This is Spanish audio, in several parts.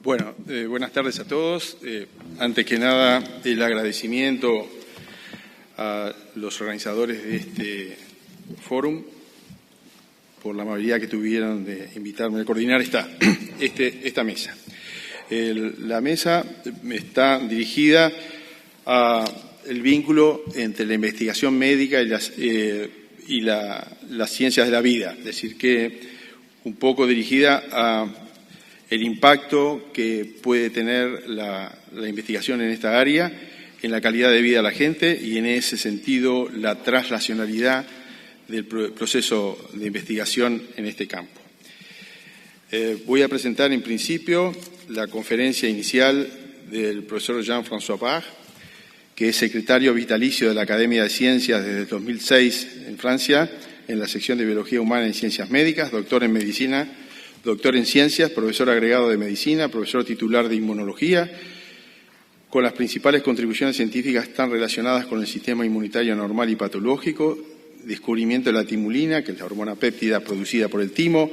Bueno, buenas tardes a todos. Antes que nada, el agradecimiento a los organizadores de este fórum por la amabilidad que tuvieron de invitarme a coordinar esta mesa. La mesa está dirigida al vínculo entre la investigación médica y las ciencias de la vida, es decir, que un poco dirigida a el impacto que puede tener la investigación en esta área, en la calidad de vida de la gente y en ese sentido la translacionalidad del proceso de investigación en este campo. Voy a presentar en principio la conferencia inicial del profesor Jean-François Barr, que es secretario vitalicio de la Academia de Ciencias desde el 2006 en Francia, en la sección de Biología Humana y Ciencias Médicas, doctor en Medicina, doctor en Ciencias, profesor agregado de Medicina, profesor titular de Inmunología, con las principales contribuciones científicas están relacionadas con el sistema inmunitario normal y patológico, descubrimiento de la timulina, que es la hormona péptida producida por el timo,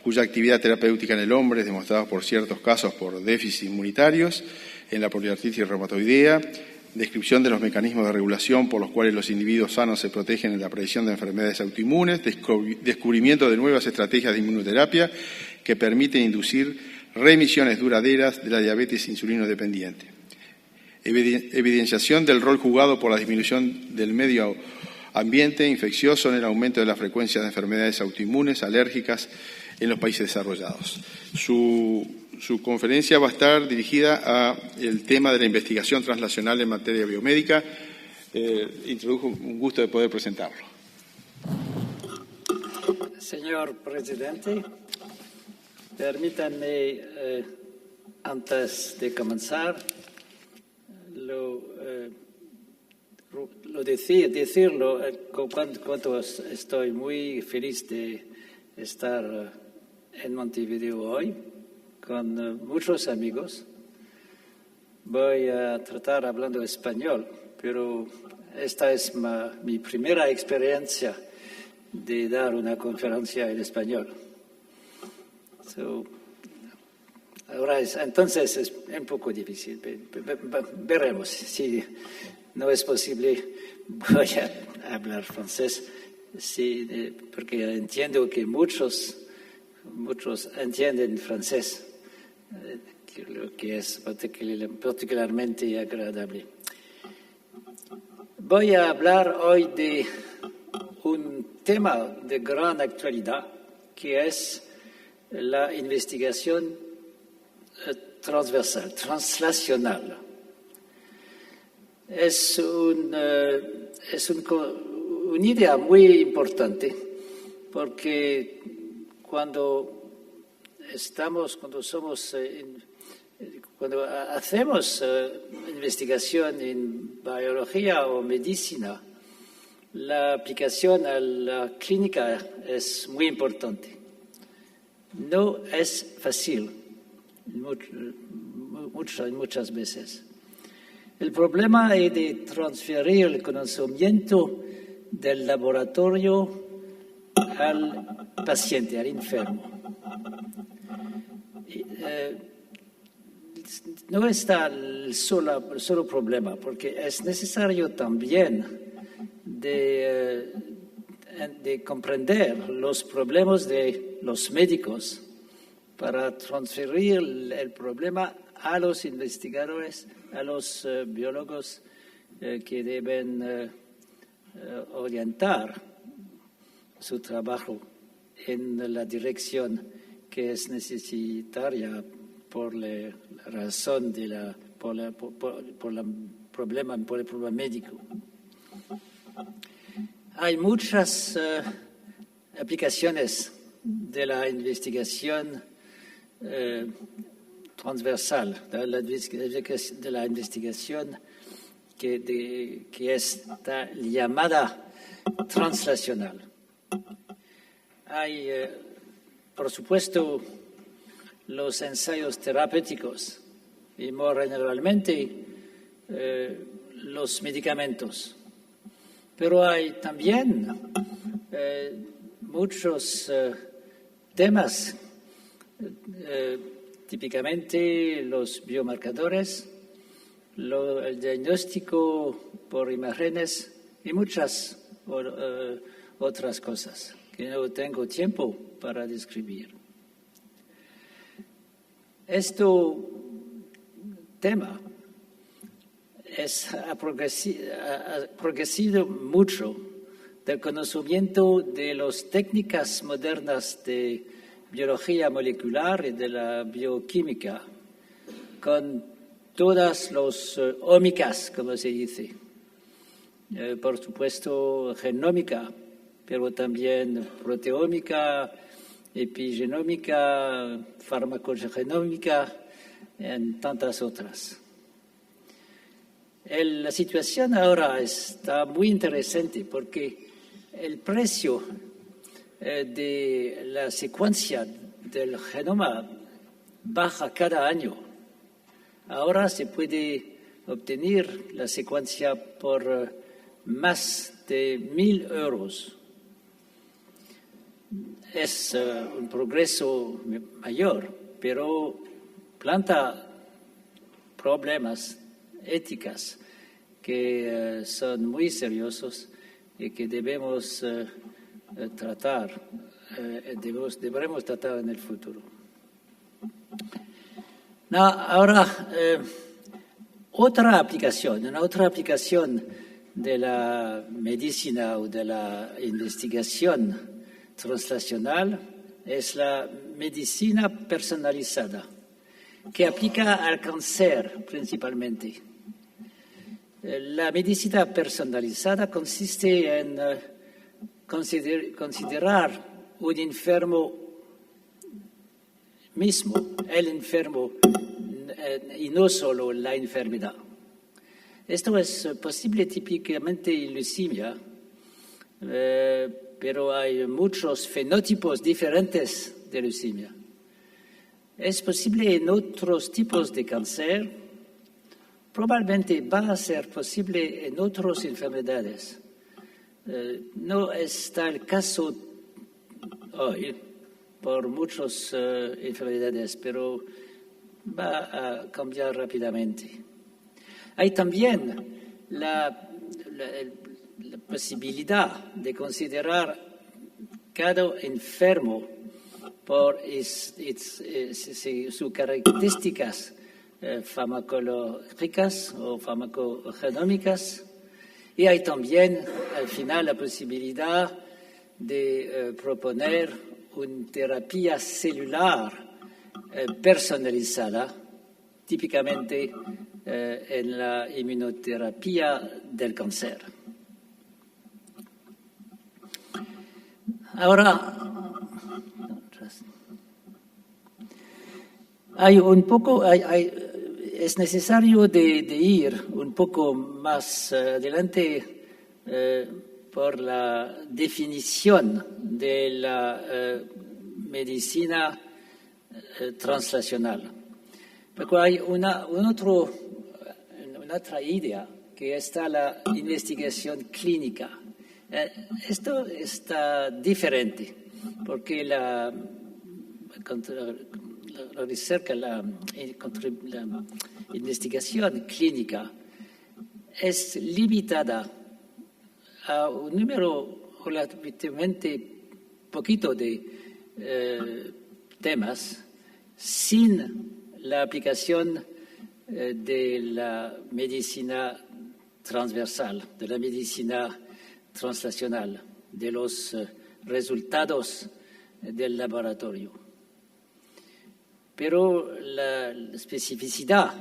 cuya actividad terapéutica en el hombre es demostrada por ciertos casos por déficits inmunitarios, en la poliartritis reumatoidea, descripción de los mecanismos de regulación por los cuales los individuos sanos se protegen en la aparición de enfermedades autoinmunes, descubrimiento de nuevas estrategias de inmunoterapia que permiten inducir remisiones duraderas de la diabetes insulino dependiente. Evidenciación del rol jugado por la disminución del medio ambiente infeccioso en el aumento de la frecuencia de enfermedades autoinmunes, alérgicas en los países desarrollados. Su conferencia va a estar dirigida al tema de la investigación translacional en materia biomédica. Introdujo un gusto de poder presentarlo. Señor presidente, permítanme, antes de comenzar, decirlo cuánto estoy muy feliz de estar en Montevideo hoy con muchos amigos. Voy a tratar hablando español, pero esta es mi primera experiencia de dar una conferencia en español. Entonces es un poco difícil. Veremos. Si no es posible, voy a hablar francés, sí, porque entiendo que muchos entienden francés, lo que es particularmente agradable. Voy a hablar hoy de un tema de gran actualidad, que es la investigación transversal, translacional. Es una idea muy importante porque cuando hacemos investigación en biología o medicina, la aplicación a la clínica es muy importante. No es fácil muchas veces. El problema es de transferir el conocimiento del laboratorio al paciente, al enfermo. No está el solo problema, porque es necesario también de comprender los problemas de los médicos para transferir el problema a los investigadores, a los biólogos que deben orientar su trabajo en la dirección que es necesaria por la razón por el problema médico. Hay muchas aplicaciones de la investigación transversal, de la investigación que está llamada translacional. Hay, por supuesto, los ensayos terapéuticos y más generalmente los medicamentos. Pero hay también muchos temas típicamente los biomarcadores, el diagnóstico por imágenes y muchas otras cosas que no tengo tiempo para describir. Este tema ha progresado mucho del conocimiento de las técnicas modernas de biología molecular y de la bioquímica, con todas las ómicas, como se dice. Por supuesto, genómica, pero también proteómica, epigenómica, farmacogenómica, y tantas otras. La situación ahora está muy interesante porque el precio de la secuencia del genoma baja cada año. Ahora se puede obtener la secuencia por más de 1.000 euros. Es un progreso mayor, pero planta problemas éticas que son muy seriosos y que debemos tratar, deberemos tratar en el futuro. Ahora, una otra aplicación de la medicina o de la investigación translacional es la medicina personalizada, que aplica al cáncer principalmente. La medicina personalizada consiste en considerar un enfermo mismo, el enfermo, y no solo la enfermedad. Esto es posible típicamente en leucemia, pero hay muchos fenotipos diferentes de leucemia. Es posible en otros tipos de cáncer, probablemente va a ser posible en otras enfermedades. No está el caso hoy por muchas enfermedades, pero va a cambiar rápidamente. Hay también la posibilidad de considerar cada enfermo por sus características farmacológicas o farmacogenómicas, y hay también al final la posibilidad de proponer una terapia celular personalizada, típicamente en la inmunoterapia del cáncer. Ahora, es necesario de ir un poco más adelante por la definición de la medicina translacional. Porque hay una otra idea que está la investigación clínica. Esto está diferente porque la recerca, la investigación clínica es limitada a un número relativamente poquito de temas sin la aplicación de la medicina transversal, de la medicina translacional, de los resultados del laboratorio. Pero la especificidad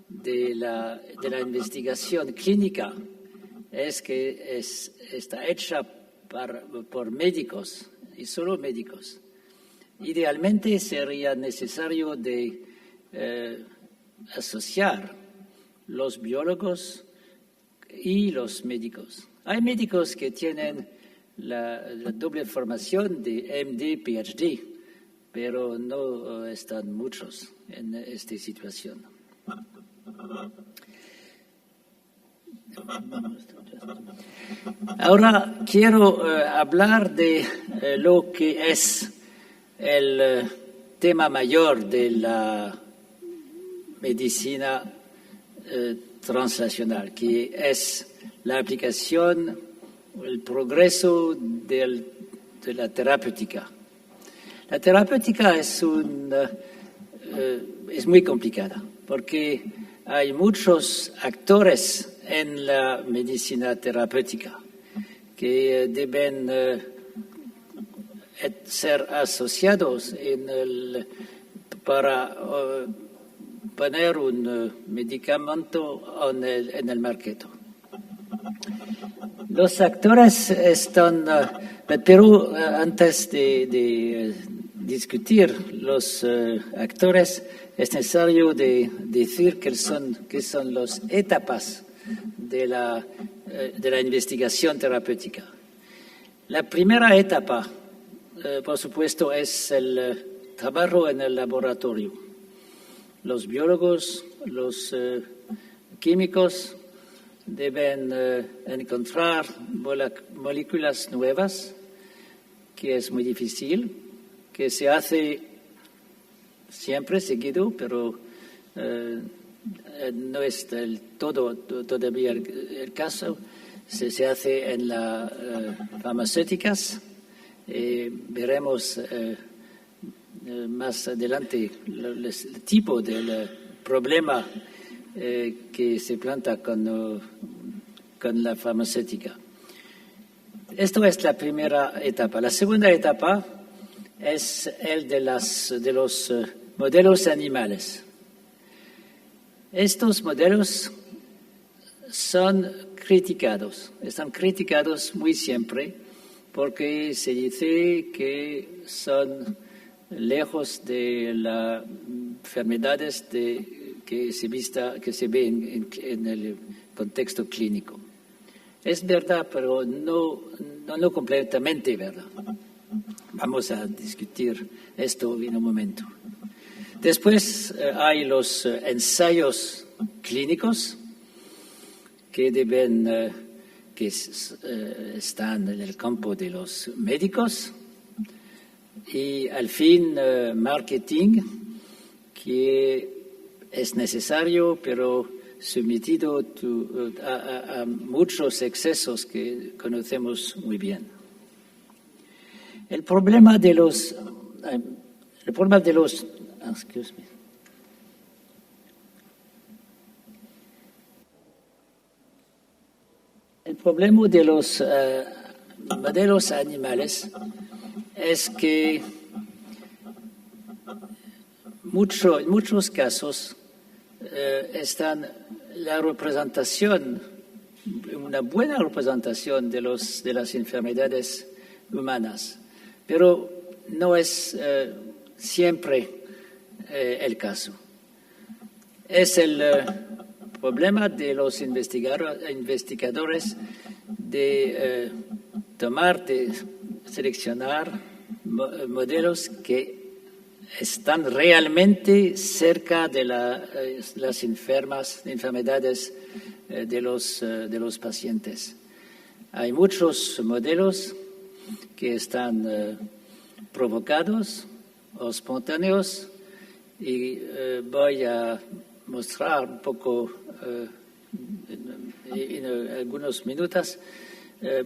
de la investigación clínica es que está hecha por médicos y solo médicos. Idealmente sería necesario de asociar los biólogos y los médicos. Hay médicos que tienen la doble formación de MD, PhD, pero no están muchos en esta situación. Ahora quiero hablar de lo que es el tema mayor de la medicina translacional, que es la aplicación, el progreso de la terapéutica. La terapéutica es muy complicada porque hay muchos actores en la medicina terapéutica que deben ser asociados para poner un medicamento en el mercado. Los actores están, pero antes de discutir los actores, es necesario decir qué son las etapas de la investigación terapéutica. La primera etapa, por supuesto, es el trabajo en el laboratorio. Los biólogos, los químicos deben encontrar moléculas nuevas, que es muy difícil, que se hace siempre seguido, pero no es del todo todavía el caso. Se hace en las farmacéuticas. Veremos más adelante el tipo del problema que se planta con la farmacéutica. Esto es la primera etapa. La segunda etapa es el de los modelos animales. Estos modelos están criticados muy siempre porque se dice que son lejos de las enfermedades que se ven en el contexto clínico. Es verdad, pero no completamente verdad. Vamos a discutir esto en un momento. Después hay los ensayos clínicos que están en el campo de los médicos, y al fin marketing, que es necesario, pero sometido a muchos excesos que conocemos muy bien. El problema de los modelos animales es que en muchos casos están la representación, una buena representación de las enfermedades humanas, pero no es siempre el caso. Es el problema de los investigadores de seleccionar modelos que están realmente cerca de las enfermedades de los pacientes. Hay muchos modelos que están provocados o espontáneos, y voy a mostrar un poco en algunos minutos.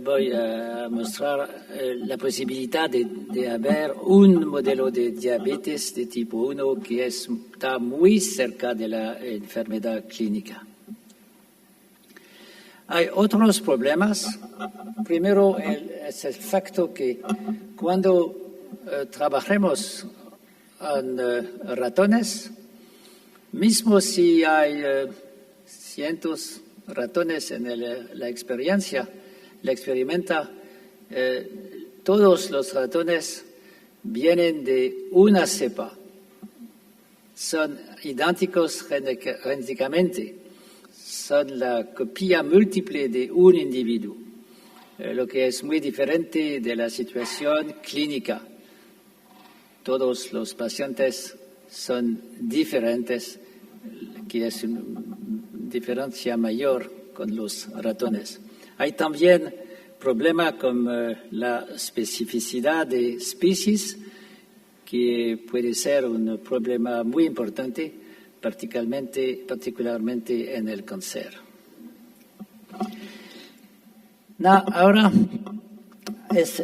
Voy a mostrar la posibilidad de haber un modelo de diabetes de tipo 1 que está muy cerca de la enfermedad clínica. Hay otros problemas. Primero es el facto que cuando trabajemos en ratones, mismo si hay cientos de ratones en la experimenta, todos los ratones vienen de una cepa, son idénticos genéticamente, son la copia múltiple de un individuo, lo que es muy diferente de la situación clínica. Todos los pacientes son diferentes, que es una diferencia mayor con los ratones. Hay también problemas con la especificidad de especies que puede ser un problema muy importante, particularmente en el cáncer. Ahora es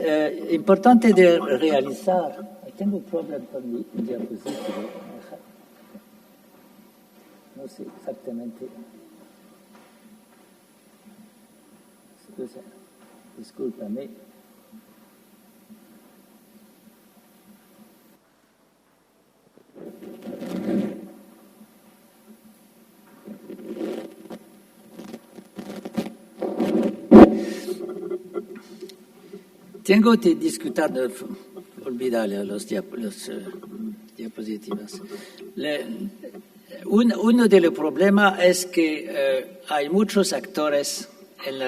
importante de realizar. Tengo un problema con mi diapositiva. No sé exactamente. Discúlpame. Tengo que discutir, olvidar los diapositivas. Uno de los problemas es que hay muchos actores en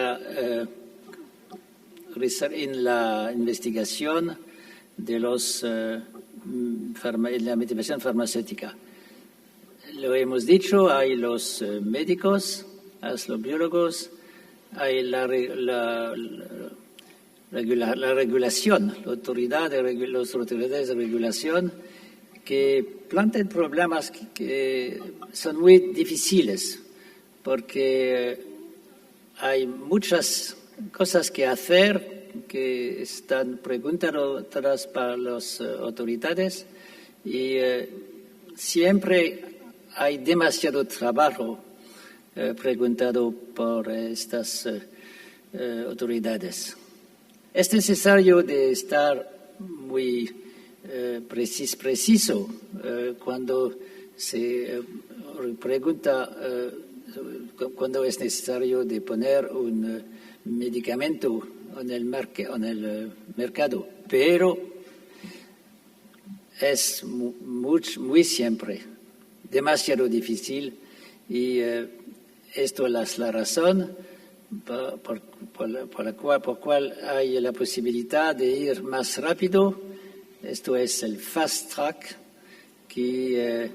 la investigación de la investigación farmacéutica. Lo hemos dicho, hay los médicos, hay los biólogos, hay la regulación, las autoridades de regulación que plantean problemas que son muy difíciles porque hay muchas cosas que hacer que están preguntadas para las autoridades y siempre hay demasiado trabajo preguntado por estas autoridades. Es necesario de estar muy preciso cuando se pregunta cuando es necesario de poner un medicamento en el mercado, pero es muy siempre demasiado difícil y esto es la razón por la cual hay la posibilidad de ir más rápido. Esto es el fast track que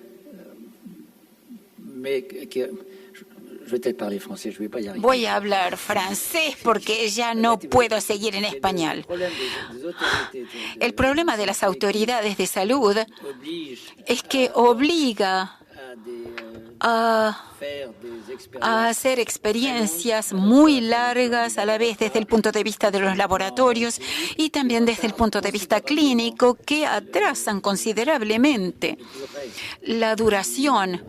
Voy a hablar francés porque ya no puedo seguir en español. El problema de las autoridades de salud es que obliga a hacer experiencias muy largas a la vez desde el punto de vista de los laboratorios y también desde el punto de vista clínico que atrasan considerablemente la duración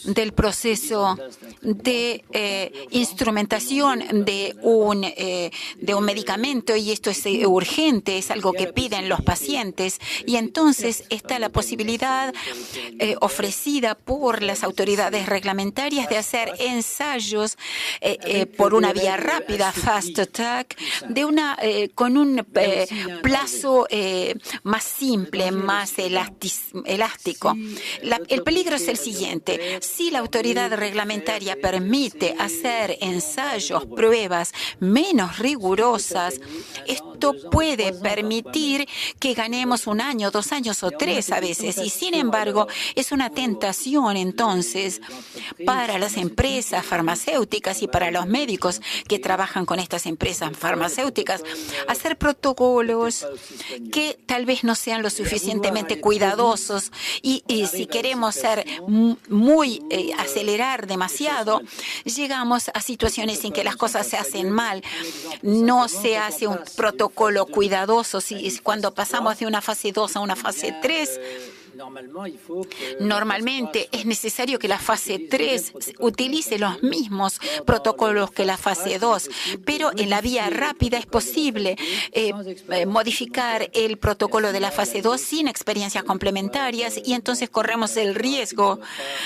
del proceso de instrumentación de un medicamento, y esto es urgente, es algo que piden los pacientes, y entonces está la posibilidad ofrecida por las autoridades reglamentarias de hacer ensayos por una vía rápida, fast track, con un plazo más simple, más elástico. El peligro es el siguiente. Si la autoridad reglamentaria permite hacer ensayos, pruebas menos rigurosas, esto puede permitir que ganemos 1 año, 2 años o 3 a veces. Y sin embargo, es una tentación entonces para las empresas farmacéuticas y para los médicos que trabajan con estas empresas farmacéuticas hacer protocolos que tal vez no sean lo suficientemente cuidadosos y si queremos ser acelerar demasiado, llegamos a situaciones en que las cosas se hacen mal. No se hace un protocolo cuidadoso. Cuando pasamos de una fase 2 a una fase 3, normalmente es necesario que la fase 3 utilice los mismos protocolos que la fase 2, pero en la vía rápida es posible modificar el protocolo de la fase 2 sin experiencias complementarias, y entonces corremos el riesgo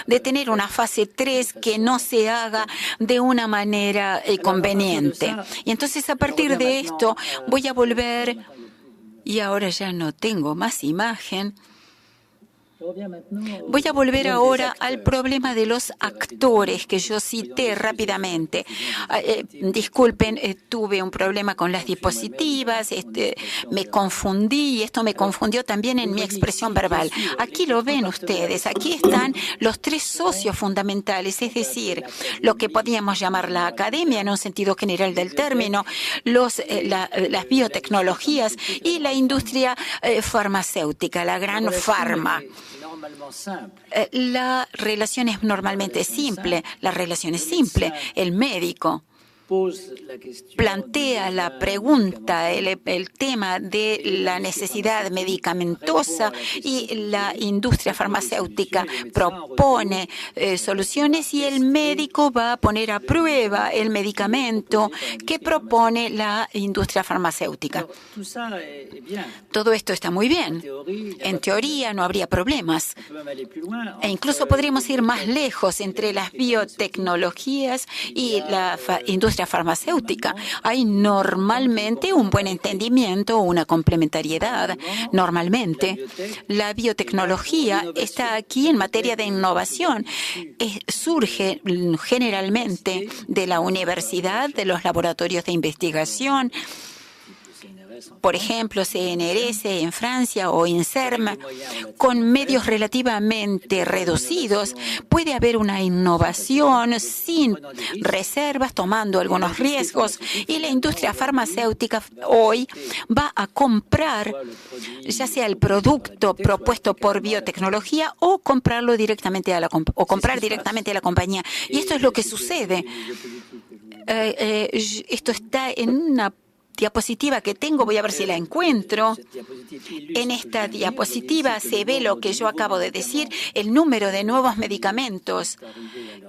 de tener una fase 3 que no se haga de una manera conveniente. Y entonces a partir de esto voy a volver, y ahora ya no tengo más imagen. Voy a volver ahora al problema de los actores que yo cité rápidamente. Disculpen, tuve un problema con las diapositivas, me confundí y esto me confundió también en mi expresión verbal. Aquí lo ven ustedes, aquí están los tres socios fundamentales, es decir, lo que podríamos llamar la academia en un sentido general del término, las biotecnologías y la industria farmacéutica, la gran farma. La relación es normalmente simple. La relación es simple. El médico plantea la pregunta, el tema de la necesidad medicamentosa y la industria farmacéutica propone soluciones y el médico va a poner a prueba el medicamento que propone la industria farmacéutica. Todo esto está muy bien. En teoría no habría problemas. E incluso podríamos ir más lejos entre las biotecnologías y la industria farmacéutica. Hay normalmente un buen entendimiento, una complementariedad. Normalmente, la biotecnología está aquí en materia de innovación. Surge generalmente de la universidad, de los laboratorios de investigación, por ejemplo, CNRS en Francia o INSERM, con medios relativamente reducidos, puede haber una innovación sin reservas, tomando algunos riesgos, y la industria farmacéutica hoy va a comprar ya sea el producto propuesto por biotecnología o comprarlo directamente comprar directamente a la compañía. Y esto es lo que sucede. Esto está en una diapositiva que tengo, voy a ver si la encuentro. En esta diapositiva se ve lo que yo acabo de decir, el número de nuevos medicamentos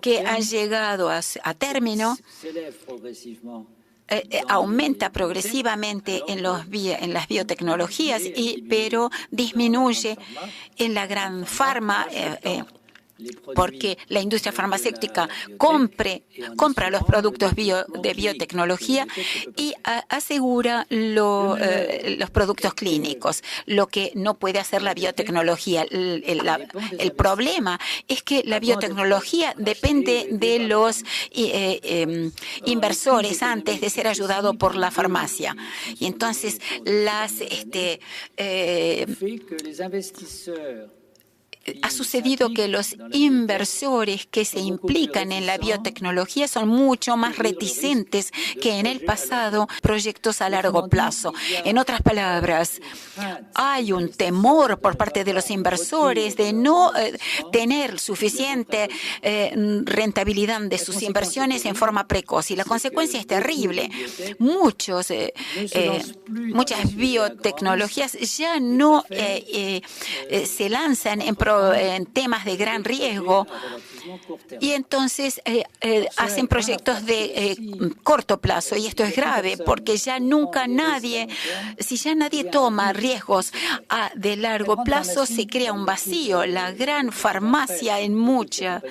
que han llegado a término. Aumenta progresivamente en las biotecnologías, pero disminuye en la gran farma, porque la industria farmacéutica compra los productos de biotecnología y asegura los productos clínicos, lo que no puede hacer la biotecnología. El problema es que la biotecnología depende de los inversores antes de ser ayudado por la farmacia. Y entonces ha sucedido que los inversores que se implican en la biotecnología son mucho más reticentes que en el pasado proyectos a largo plazo. En otras palabras, hay un temor por parte de los inversores de no tener suficiente rentabilidad de sus inversiones en forma precoz. Y la consecuencia es terrible. Muchas biotecnologías ya no se lanzan en temas de gran riesgo y entonces hacen proyectos de corto plazo, y esto es grave porque si ya nadie toma riesgos de largo plazo, se crea un vacío. La gran farmacia en muchas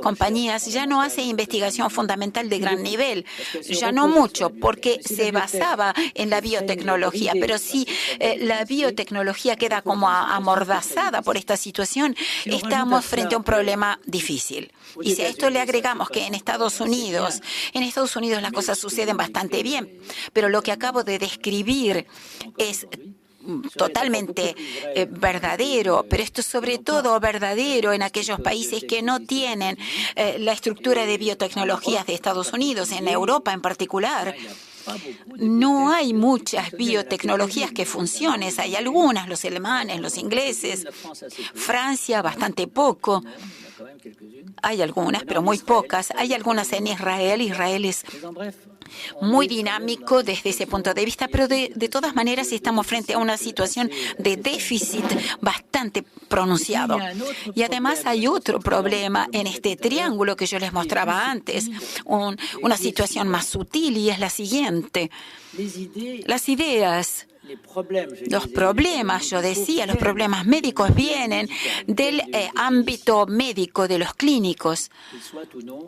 compañías ya no hace investigación fundamental de gran nivel, ya no mucho, porque se basaba en la biotecnología, pero si la biotecnología queda como amordazada por esta situación, estamos frente a un problema difícil. Y si a esto le agregamos que en Estados Unidos las cosas suceden bastante bien, pero lo que acabo de describir es totalmente verdadero, pero esto es sobre todo verdadero en aquellos países que no tienen la estructura de biotecnologías de Estados Unidos, en Europa en particular. No hay muchas biotecnologías que funcionen. Hay algunas, los alemanes, los ingleses, Francia, bastante poco. Hay algunas, pero muy pocas. Hay algunas en Israel. Israel es muy dinámico desde ese punto de vista, pero de todas maneras estamos frente a una situación de déficit bastante pronunciado. Y además hay otro problema en este triángulo que yo les mostraba antes, una situación más sutil, y es la siguiente. Las ideas Los problemas, yo decía, los problemas médicos vienen del ámbito médico de los clínicos,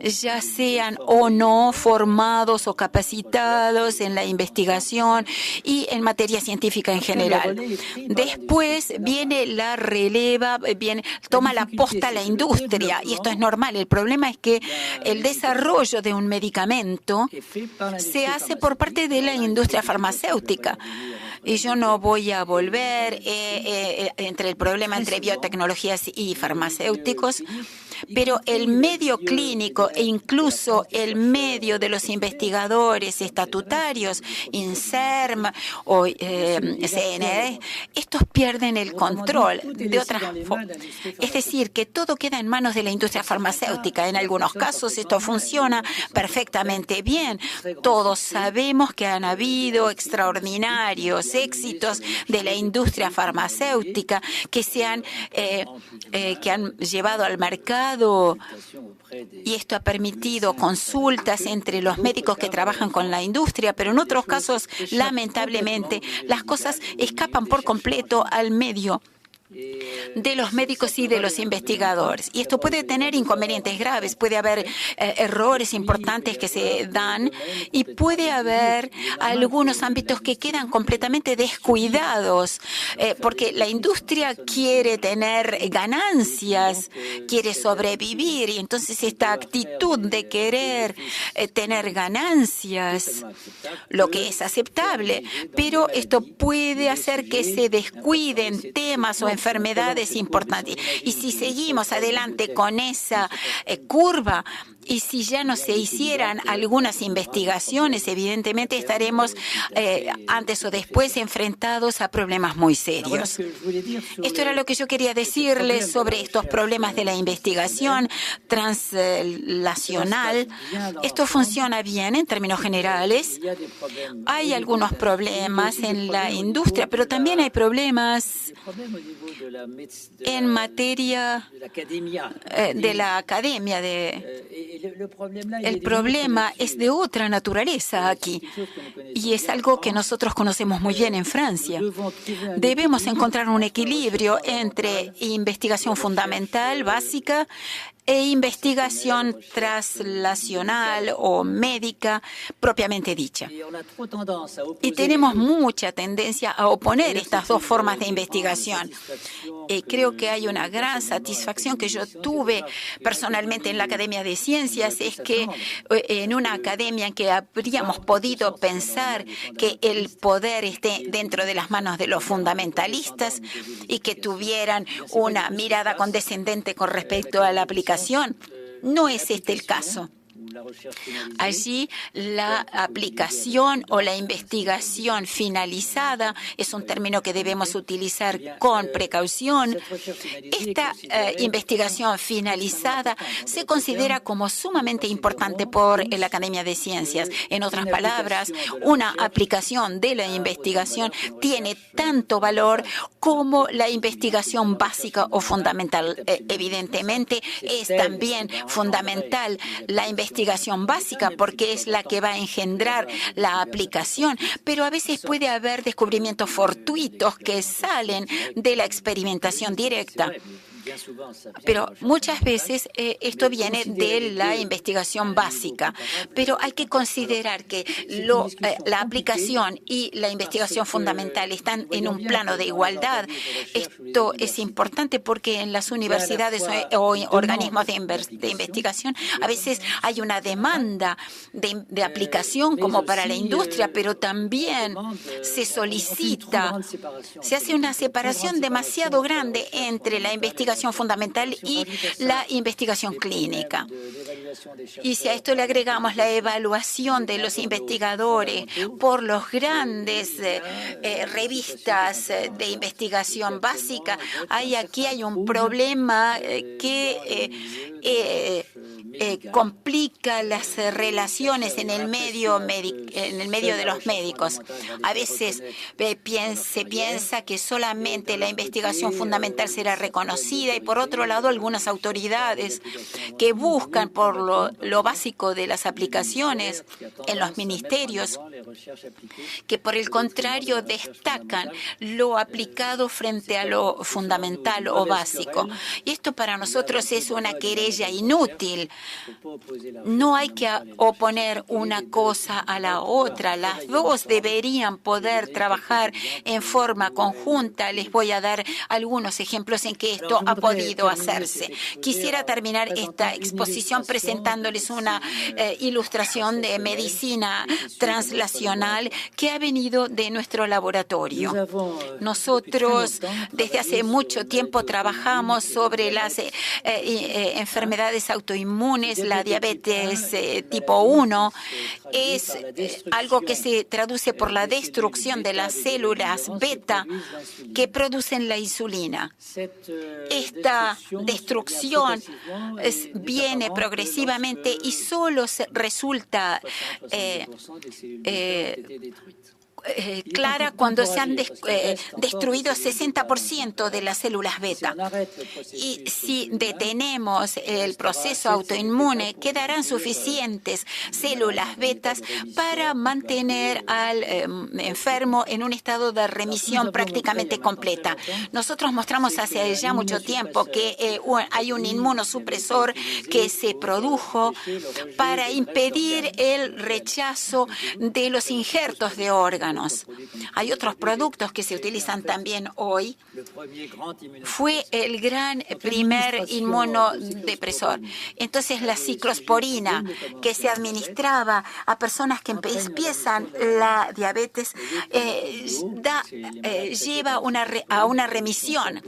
ya sean o no formados o capacitados en la investigación y en materia científica en general. Después viene la releva, toma la posta la industria, y esto es normal. El problema es que el desarrollo de un medicamento se hace por parte de la industria farmacéutica. Y yo no voy a volver entre el problema entre biotecnologías y farmacéuticos, pero el medio clínico e incluso el medio de los investigadores estatutarios, INSERM o CNE, estos pierden el control de otras formas. Es decir, que todo queda en manos de la industria farmacéutica. En algunos casos esto funciona perfectamente bien. Todos sabemos que han habido extraordinarios éxitos de la industria farmacéutica que han llevado al mercado, y esto ha permitido consultas entre los médicos que trabajan con la industria, pero en otros casos, lamentablemente, las cosas escapan por completo al medio de los médicos y de los investigadores. Y esto puede tener inconvenientes graves, puede haber errores importantes que se dan y puede haber algunos ámbitos que quedan completamente descuidados porque la industria quiere tener ganancias, quiere sobrevivir, y entonces esta actitud de querer tener ganancias, lo que es aceptable, pero esto puede hacer que se descuiden temas o enfermedades importantes. Y si seguimos adelante con esa curva, y si ya no se hicieran algunas investigaciones, evidentemente estaremos antes o después enfrentados a problemas muy serios. Esto era lo que yo quería decirles sobre estos problemas de la investigación translacional. Esto funciona bien en términos generales. Hay algunos problemas en la industria, pero también hay problemas en materia de la academia. El problema es de otra naturaleza aquí, y es algo que nosotros conocemos muy bien en Francia. Debemos encontrar un equilibrio entre investigación fundamental, básica, e investigación translacional o médica propiamente dicha. Y tenemos mucha tendencia a oponer estas dos formas de investigación. Creo que hay una gran satisfacción que yo tuve personalmente en la Academia de Ciencias, es que en una academia en que habríamos podido pensar que el poder esté dentro de las manos de los fundamentalistas y que tuvieran una mirada condescendente con respecto a la aplicación. No es este el caso. Allí la aplicación o la investigación finalizada es un término que debemos utilizar con precaución. Esta investigación finalizada se considera como sumamente importante por la Academia de Ciencias. En otras palabras, una aplicación de la investigación tiene tanto valor como la investigación básica o fundamental. Evidentemente, es también fundamental la investigación básica porque es la que va a engendrar la aplicación, pero a veces puede haber descubrimientos fortuitos que salen de la experimentación directa. Pero muchas veces esto viene de la investigación básica, pero hay que considerar que la aplicación y la investigación fundamental están en un plano de igualdad. Esto es importante porque en las universidades o organismos de investigación a veces hay una demanda de aplicación como para la industria, pero también se solicita, se hace una separación demasiado grande entre la investigación fundamental y la investigación clínica. Y si a esto le agregamos la evaluación de los investigadores por los grandes revistas de investigación básica, aquí hay un problema que complica las relaciones en el medio de los médicos. A veces se piensa que solamente la investigación fundamental será reconocida y, por otro lado, algunas autoridades que buscan por lo básico de las aplicaciones en los ministerios, que por el contrario destacan lo aplicado frente a lo fundamental o básico. Y esto para nosotros es una querella inútil. No hay que oponer una cosa a la otra. Las dos deberían poder trabajar en forma conjunta. Les voy a dar algunos ejemplos en que esto ha podido hacerse. Quisiera terminar esta exposición presentándoles una ilustración de medicina translacional que ha venido de nuestro laboratorio. Nosotros desde hace mucho tiempo trabajamos sobre las enfermedades autoinmunes. La diabetes tipo 1 es algo que se traduce por la destrucción de las células beta que producen la insulina. Esta destrucción viene progresivamente y solo resulta clara cuando se han destruido 60% de las células beta. Y si detenemos el proceso autoinmune, quedarán suficientes células betas para mantener al enfermo en un estado de remisión prácticamente completa. Nosotros mostramos hace ya mucho tiempo que hay un inmunosupresor que se produjo para impedir el rechazo de los injertos de órganos. Hay otros productos que se utilizan también hoy. Fue el gran primer inmunodepresor. Entonces, la ciclosporina que se administraba a personas que empiezan la diabetes lleva a una remisión.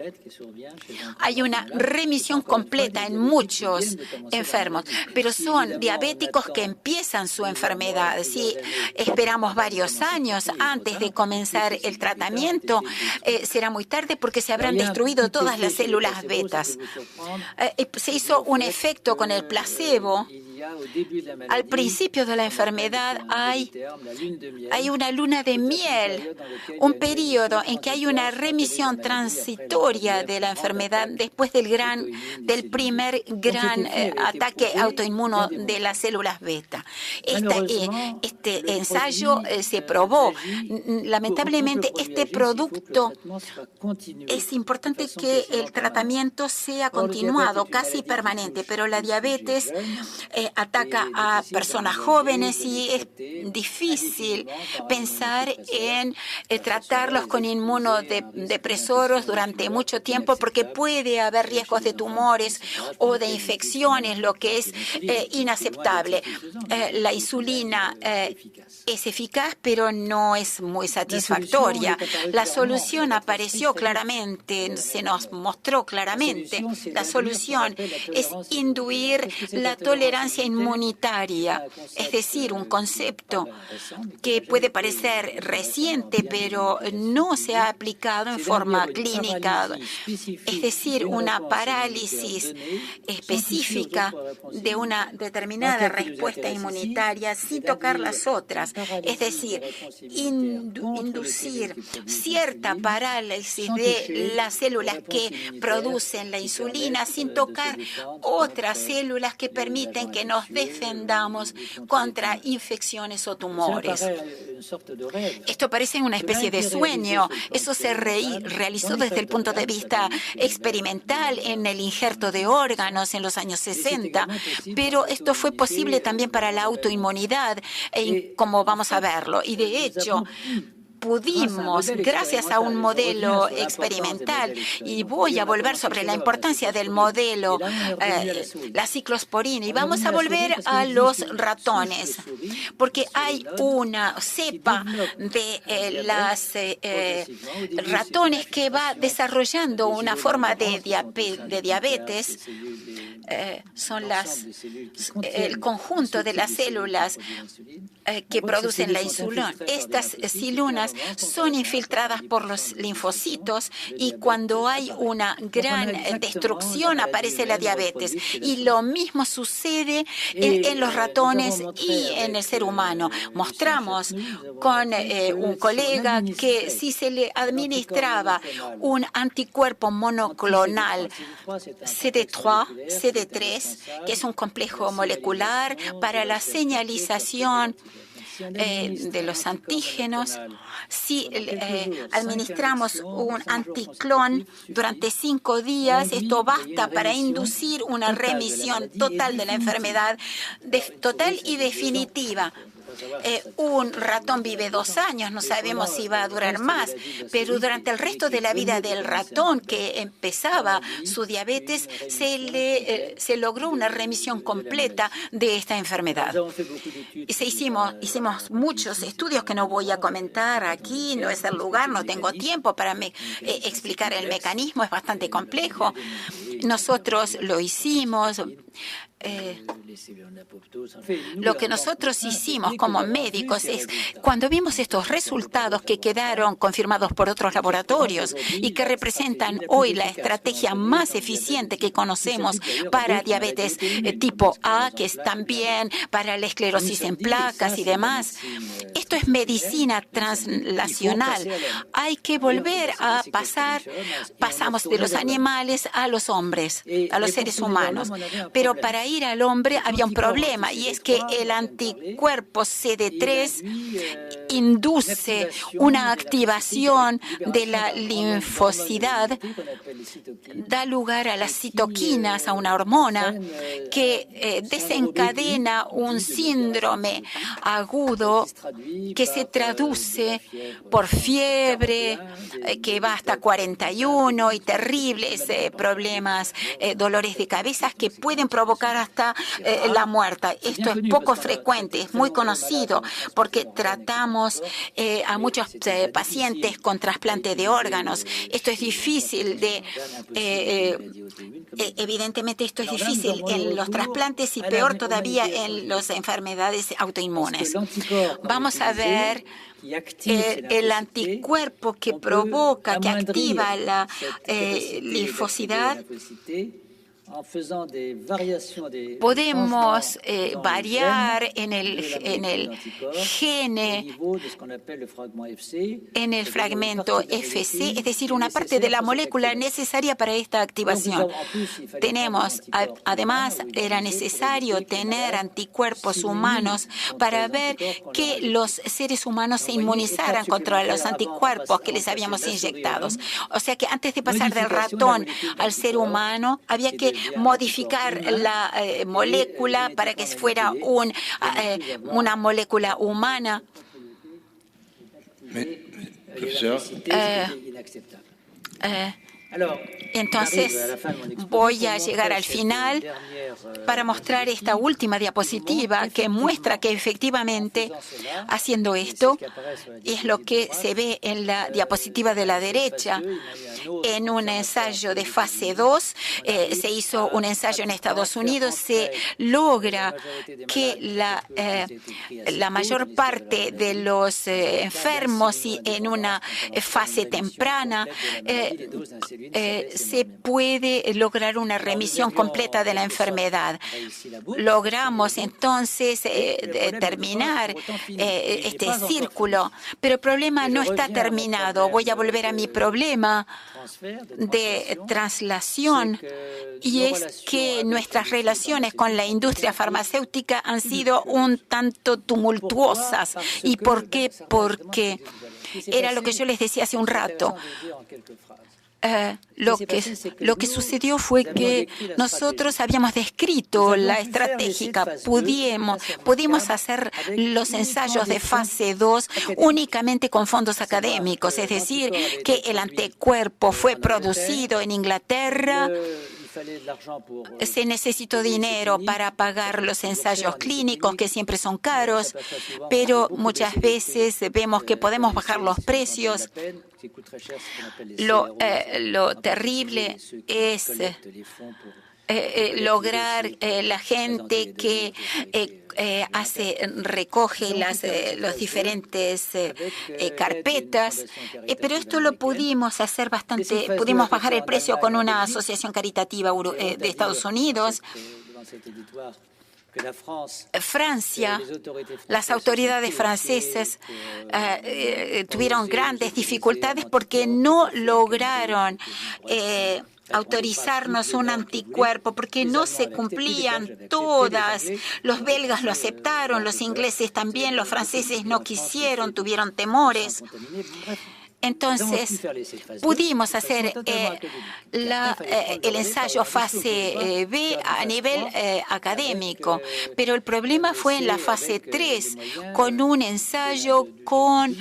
Hay una remisión completa en muchos enfermos, pero son diabéticos que empiezan su enfermedad. Si esperamos varios años antes de comenzar el tratamiento, será muy tarde porque se habrán destruido todas las células betas. Se hizo un efecto con el placebo. Al principio de la enfermedad hay una luna de miel, un periodo en que hay una remisión transitoria de la enfermedad después del primer gran ataque autoinmuno de las células beta. Este ensayo se probó. Lamentablemente, este producto es importante que el tratamiento sea continuado, casi permanente, pero la diabetes ataca a personas jóvenes y es difícil pensar en tratarlos con inmunodepresores durante mucho tiempo porque puede haber riesgos de tumores o de infecciones, lo que es inaceptable. La insulina es eficaz, pero no es muy satisfactoria. La solución apareció claramente, se nos mostró claramente. La solución es induir la tolerancia inmunitaria, es decir, un concepto que puede parecer reciente, pero no se ha aplicado en forma clínica, es decir, una parálisis específica de una determinada respuesta inmunitaria sin tocar las otras, es decir, inducir cierta parálisis de las células que producen la insulina sin tocar otras células que permiten que nos defendamos contra infecciones o tumores. Esto parece una especie de sueño. Eso se realizó desde el punto de vista experimental en el injerto de órganos en los años 60, pero esto fue posible también para la autoinmunidad, como vamos a verlo. Y de hecho, pudimos, gracias a un modelo experimental, y voy a volver sobre la importancia del modelo, la ciclosporina, y vamos a volver a los ratones, porque hay una cepa de las ratones que va desarrollando una forma de diabetes. Son el conjunto de las células que producen la insulina. Estas células son infiltradas por los linfocitos y cuando hay una gran destrucción aparece la diabetes. Y lo mismo sucede en los ratones y en el ser humano. Mostramos con un colega que si se le administraba un anticuerpo monoclonal CD3, que es un complejo molecular para la señalización de los antígenos, si administramos un anticlon durante 5 días, esto basta para inducir una remisión total de la enfermedad, total y definitiva. Un ratón vive 2 años, no sabemos si va a durar más, pero durante el resto de la vida del ratón que empezaba su diabetes, se logró una remisión completa de esta enfermedad. Hicimos muchos estudios que no voy a comentar aquí, no es el lugar, no tengo tiempo para explicar el mecanismo, es bastante complejo. Nosotros lo hicimos. Lo que nosotros hicimos como médicos es, cuando vimos estos resultados que quedaron confirmados por otros laboratorios y que representan hoy la estrategia más eficiente que conocemos para diabetes tipo A, que es también para la esclerosis en placas y demás, esto es medicina translacional. Hay que volver a pasamos de los animales a los hombres, a los seres humanos. Pero para ir al hombre había un problema, y es que el anticuerpo CD3 induce una activación de la linfosidad, da lugar a las citoquinas, a una hormona que desencadena un síndrome agudo que se traduce por fiebre que va hasta 41 y terribles problemas, dolores de cabeza que pueden provocar hasta la muerte. Esto es poco frecuente, es muy conocido porque tratamos a muchos pacientes con trasplante de órganos. Esto es difícil evidentemente esto es difícil en los trasplantes y peor todavía en las enfermedades autoinmunes. Vamos a ver el anticuerpo que provoca, que activa la linfosidad. Podemos variar en el gene, en el fragmento FC, es decir, una parte de la molécula necesaria para esta activación. Además, era necesario tener anticuerpos humanos para ver que los seres humanos se inmunizaran contra los anticuerpos que les habíamos inyectado. O sea que antes de pasar del ratón al ser humano, había que modificar la molécula para que fuera una molécula humana. Profesor. Entonces, voy a llegar al final para mostrar esta última diapositiva que muestra que efectivamente, haciendo esto, es lo que se ve en la diapositiva de la derecha. En un ensayo de fase 2, se hizo un ensayo en Estados Unidos, se logra que la mayor parte de los enfermos y en una fase temprana se puede lograr una remisión completa de la enfermedad. Logramos entonces terminar este círculo, pero el problema no está terminado. Voy a volver a mi problema de traslación, y es que nuestras relaciones con la industria farmacéutica han sido un tanto tumultuosas. ¿Y por qué? Porque era lo que yo les decía hace un rato. Lo que sucedió fue que nosotros habíamos descrito la estratégica. Pudimos hacer los ensayos de fase 2 únicamente con fondos académicos, es decir, que el anticuerpo fue producido en Inglaterra. Se necesitó dinero para pagar los ensayos clínicos, que siempre son caros, pero muchas veces vemos que podemos bajar los precios. Lo terrible es lograr la gente que recoge los diferentes carpetas, pero esto lo pudimos hacer pudimos bajar el precio con una asociación caritativa de Estados Unidos. Francia, las autoridades francesas tuvieron grandes dificultades porque no lograron autorizarnos un anticuerpo porque no se cumplían todas. Los belgas lo aceptaron, los ingleses también, los franceses no quisieron, tuvieron temores. Entonces, pudimos hacer el ensayo fase B a nivel académico, pero el problema fue en la fase 3, con un ensayo con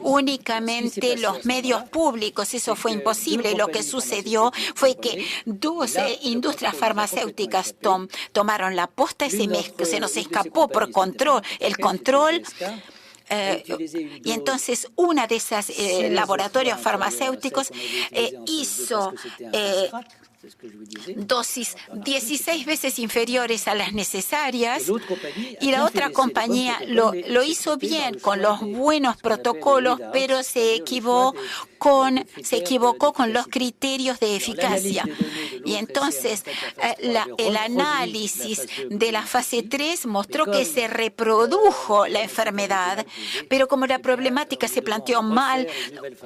únicamente los medios públicos. Eso fue imposible. Lo que sucedió fue que dos industrias farmacéuticas tomaron la posta y se nos escapó por el control. Y entonces una de esas laboratorios farmacéuticos hizo dosis 16 veces inferiores a las necesarias y la otra compañía lo hizo bien con los buenos protocolos, pero se equivocó con los criterios de eficacia. Y entonces el análisis de la fase 3 mostró que se reprodujo la enfermedad, pero como la problemática se planteó mal,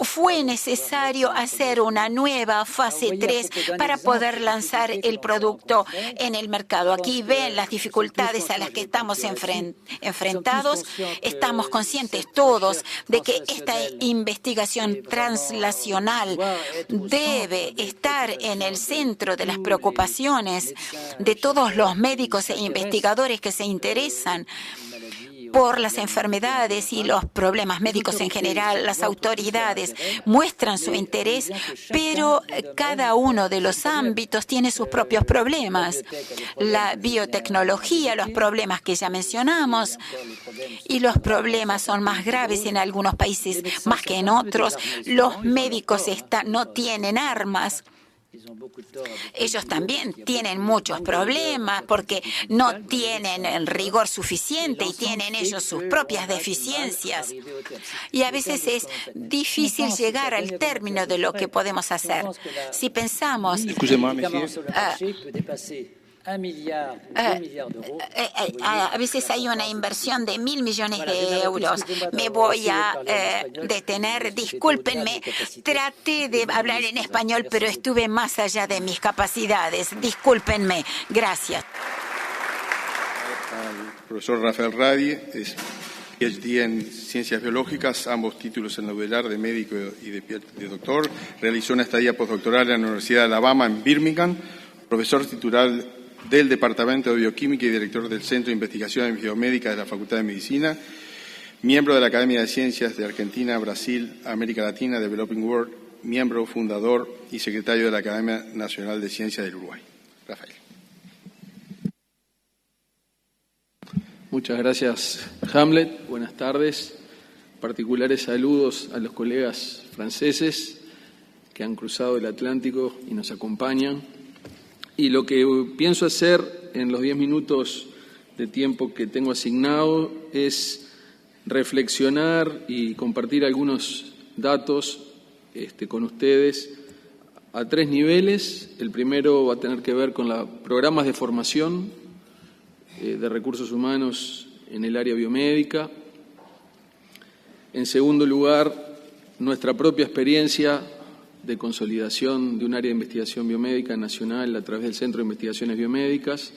fue necesario hacer una nueva fase 3 para poder lanzar el producto en el mercado. Aquí ven las dificultades a las que estamos enfrentados. Estamos conscientes todos de que esta investigación translacional debe estar en el centro de las preocupaciones de todos los médicos e investigadores que se interesan por las enfermedades y los problemas médicos en general. Las autoridades muestran su interés, pero cada uno de los ámbitos tiene sus propios problemas. La biotecnología, los problemas que ya mencionamos, y los problemas son más graves en algunos países más que en otros. Los médicos no tienen armas. Ellos también tienen muchos problemas porque no tienen el rigor suficiente y tienen ellos sus propias deficiencias. Y a veces es difícil llegar al término de lo que podemos hacer. Si pensamos... a veces hay una inversión de 1.000 millones de euros. Me voy a detener. Discúlpenme, traté de hablar en español, pero estuve más allá de mis capacidades. Discúlpenme. Gracias. Al profesor Rafael Radi, es PhD en Ciencias Biológicas, ambos títulos en la UDELAR de médico y de doctor. Realizó una estadía postdoctoral en la Universidad de Alabama en Birmingham, profesor titular del Departamento de Bioquímica y director del Centro de Investigaciones Biomédicas de la Facultad de Medicina, miembro de la Academia de Ciencias de Argentina, Brasil, América Latina, Developing World, miembro fundador y secretario de la Academia Nacional de Ciencias del Uruguay. Rafael. Muchas gracias, Hamlet. Buenas tardes. Particulares saludos a los colegas franceses que han cruzado el Atlántico y nos acompañan. Y lo que pienso hacer en los 10 minutos de tiempo que tengo asignado es reflexionar y compartir algunos datos con ustedes a 3 niveles. El primero va a tener que ver con los programas de formación de recursos humanos en el área biomédica. En segundo lugar, nuestra propia experiencia de consolidación de un área de investigación biomédica nacional a través del Centro de Investigaciones Biomédicas.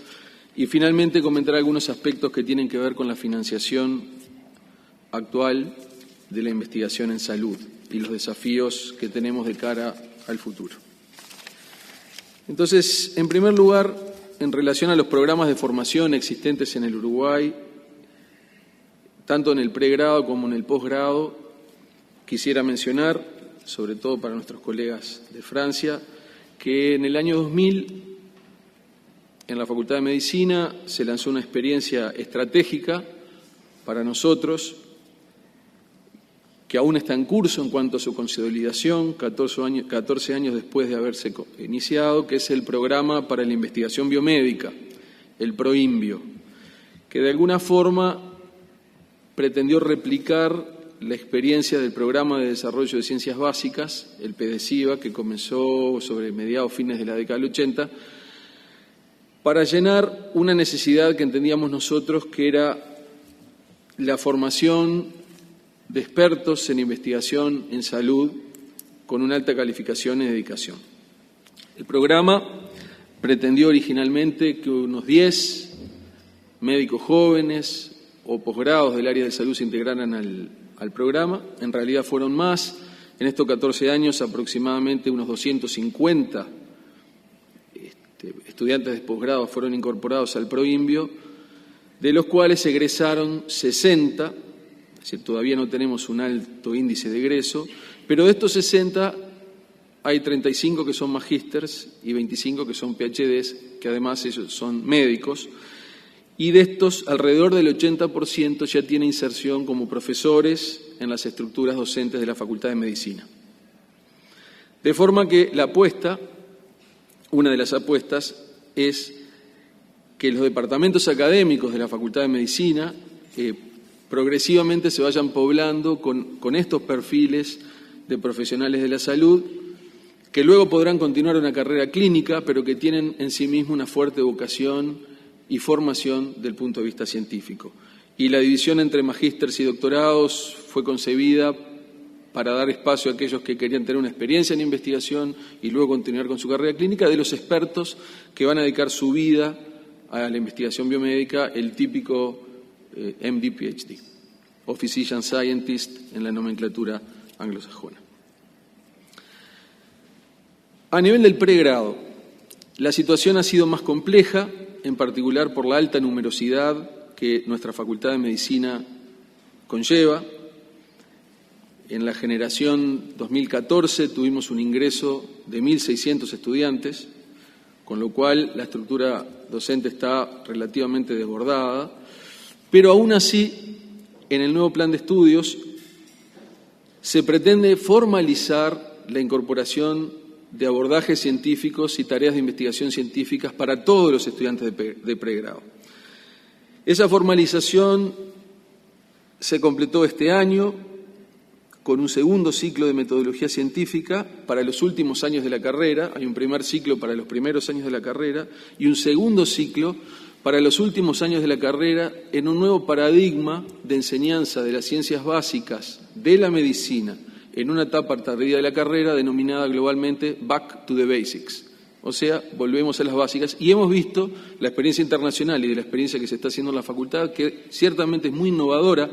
Y finalmente comentar algunos aspectos que tienen que ver con la financiación actual de la investigación en salud y los desafíos que tenemos de cara al futuro. Entonces, en primer lugar, en relación a los programas de formación existentes en el Uruguay, tanto en el pregrado como en el posgrado, quisiera mencionar, sobre todo para nuestros colegas de Francia, que en el año 2000, en la Facultad de Medicina, se lanzó una experiencia estratégica para nosotros que aún está en curso en cuanto a su consolidación, 14 años después de haberse iniciado, que es el Programa para la Investigación Biomédica, el PROINBio, que de alguna forma pretendió replicar la experiencia del Programa de Desarrollo de Ciencias Básicas, el PDCIBA, que comenzó sobre mediados, fines de la década del 80, para llenar una necesidad que entendíamos nosotros que era la formación de expertos en investigación en salud con una alta calificación y dedicación. El programa pretendió originalmente que unos 10 médicos jóvenes o posgrados del área de salud se integraran al programa. En realidad fueron más. En estos 14 años aproximadamente unos 250 estudiantes de posgrado fueron incorporados al PROINBio, de los cuales egresaron 60, es decir, todavía no tenemos un alto índice de egreso, pero de estos 60 hay 35 que son magísters y 25 que son PhDs, que además ellos son médicos, y de estos alrededor del 80% ya tiene inserción como profesores en las estructuras docentes de la Facultad de Medicina. De forma que la apuesta, una de las apuestas, es que los departamentos académicos de la Facultad de Medicina progresivamente se vayan poblando con estos perfiles de profesionales de la salud, que luego podrán continuar una carrera clínica, pero que tienen en sí mismos una fuerte vocación y formación del punto de vista científico. Y la división entre magísteres y doctorados fue concebida para dar espacio a aquellos que querían tener una experiencia en investigación y luego continuar con su carrera clínica, de los expertos que van a dedicar su vida a la investigación biomédica, el típico MD-PhD, o Physician Scientist en la nomenclatura anglosajona. A nivel del pregrado, la situación ha sido más compleja, en particular por la alta numerosidad que nuestra Facultad de Medicina conlleva. En la generación 2014 tuvimos un ingreso de 1.600 estudiantes, con lo cual la estructura docente está relativamente desbordada, pero aún así, en el nuevo plan de estudios se pretende formalizar la incorporación de abordajes científicos y tareas de investigación científicas para todos los estudiantes de pregrado. Esa formalización se completó este año con un segundo ciclo de metodología científica para los últimos años de la carrera. Hay un primer ciclo para los primeros años de la carrera y un segundo ciclo para los últimos años de la carrera en un nuevo paradigma de enseñanza de las ciencias básicas de la medicina en una etapa tardía de la carrera denominada globalmente Back to the Basics. O sea, volvemos a las básicas y hemos visto la experiencia internacional y de la experiencia que se está haciendo en la facultad, que ciertamente es muy innovadora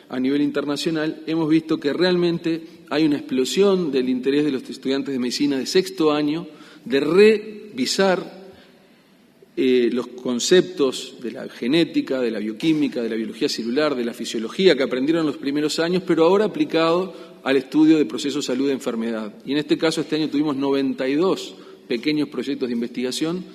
a nivel internacional. Hemos visto que realmente hay una explosión del interés de los estudiantes de medicina de sexto año de revisar los conceptos de la genética, de la bioquímica, de la biología celular, de la fisiología que aprendieron en los primeros años, pero ahora aplicado al estudio de procesos salud y enfermedad. Y en este caso, este año tuvimos 92 pequeños proyectos de investigación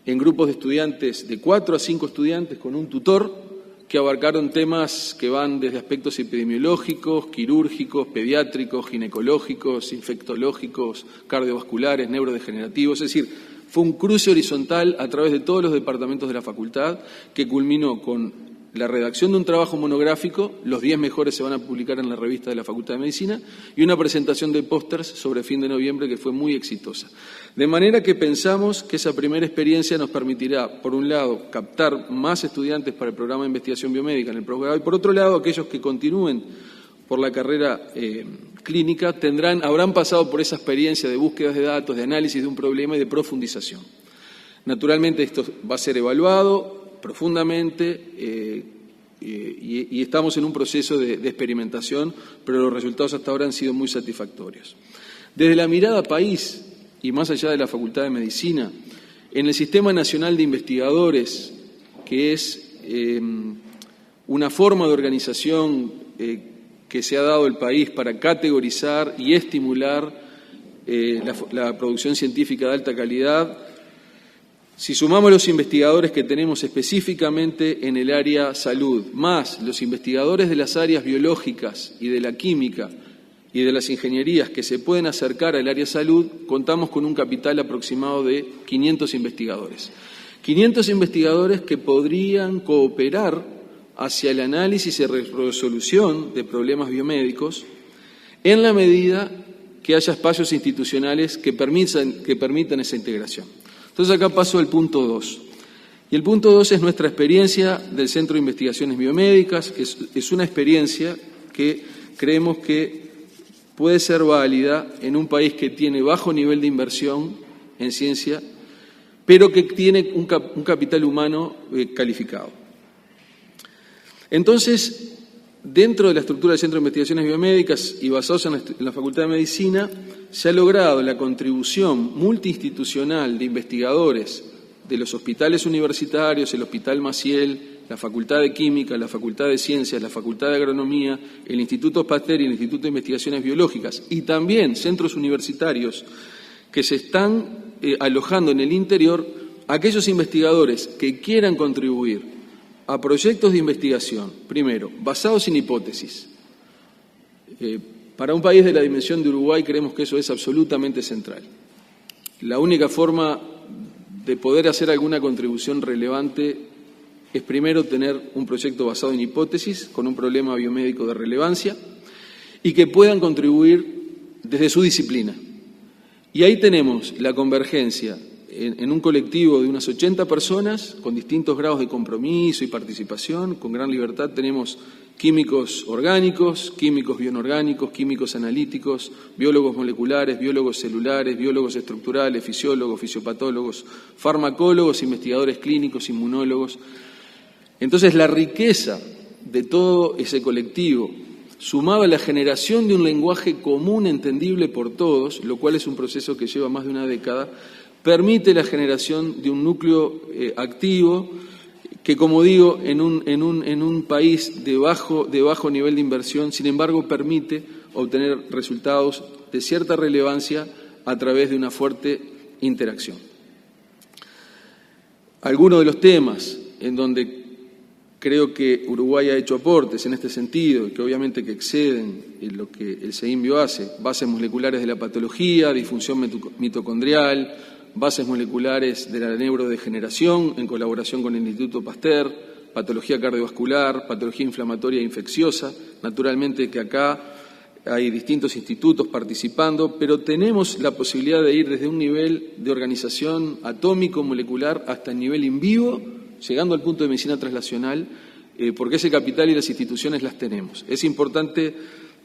en grupos de estudiantes, de 4 a 5 estudiantes con un tutor, que abarcaron temas que van desde aspectos epidemiológicos, quirúrgicos, pediátricos, ginecológicos, infectológicos, cardiovasculares, neurodegenerativos, es decir, fue un cruce horizontal a través de todos los departamentos de la facultad que culminó con la redacción de un trabajo monográfico, los 10 mejores se van a publicar en la revista de la Facultad de Medicina, y una presentación de pósters sobre fin de noviembre que fue muy exitosa. De manera que pensamos que esa primera experiencia nos permitirá, por un lado, captar más estudiantes para el programa de investigación biomédica en el posgrado, y por otro lado, aquellos que continúen por la carrera clínica habrán pasado por esa experiencia de búsquedas de datos, de análisis de un problema y de profundización. Naturalmente esto va a ser evaluado profundamente y estamos en un proceso de experimentación, pero los resultados hasta ahora han sido muy satisfactorios. Desde la mirada país y más allá de la Facultad de Medicina, en el Sistema Nacional de Investigadores, que es una forma de organización que se ha dado el país para categorizar y estimular la producción científica de alta calidad, Si sumamos los investigadores que tenemos específicamente en el área salud, más los investigadores de las áreas biológicas y de la química y de las ingenierías que se pueden acercar al área salud, contamos con un capital aproximado de 500 investigadores. 500 investigadores que podrían cooperar hacia el análisis y resolución de problemas biomédicos en la medida que haya espacios institucionales que permitan esa integración. Entonces acá paso al punto 2. Y el punto 2 es nuestra experiencia del Centro de Investigaciones Biomédicas. Es una experiencia que creemos que puede ser válida en un país que tiene bajo nivel de inversión en ciencia, pero que tiene un capital humano calificado. Entonces, dentro de la estructura del Centro de Investigaciones Biomédicas y basados en la Facultad de Medicina, se ha logrado la contribución multiinstitucional de investigadores de los hospitales universitarios, el Hospital Maciel, la Facultad de Química, la Facultad de Ciencias, la Facultad de Agronomía, el Instituto Pasteur y el Instituto de Investigaciones Biológicas, y también centros universitarios que se están alojando en el interior, aquellos investigadores que quieran contribuir a proyectos de investigación, primero, basados en hipótesis. Para un país de la dimensión de Uruguay creemos que eso es absolutamente central. La única forma de poder hacer alguna contribución relevante es primero tener un proyecto basado en hipótesis, con un problema biomédico de relevancia, y que puedan contribuir desde su disciplina. Y ahí tenemos la convergencia en un colectivo de unas 80 personas, con distintos grados de compromiso y participación, con gran libertad. Tenemos químicos orgánicos, químicos bioorgánicos, químicos analíticos, biólogos moleculares, biólogos celulares, biólogos estructurales, fisiólogos, fisiopatólogos, farmacólogos, investigadores clínicos, inmunólogos. Entonces, la riqueza de todo ese colectivo, sumaba a la generación de un lenguaje común entendible por todos, lo cual es un proceso que lleva más de una década, permite la generación de un núcleo activo que, como digo, en un país de bajo nivel de inversión, sin embargo, permite obtener resultados de cierta relevancia a través de una fuerte interacción. Algunos de los temas en donde creo que Uruguay ha hecho aportes en este sentido, y que obviamente que exceden en lo que el CEIMBio hace: bases moleculares de la patología, disfunción mitocondrial, bases moleculares de la neurodegeneración en colaboración con el Instituto Pasteur, patología cardiovascular, patología inflamatoria e infecciosa. Naturalmente que acá hay distintos institutos participando, pero tenemos la posibilidad de ir desde un nivel de organización atómico, molecular, hasta el nivel in vivo, llegando al punto de medicina translacional, porque ese capital y las instituciones las tenemos. Es importante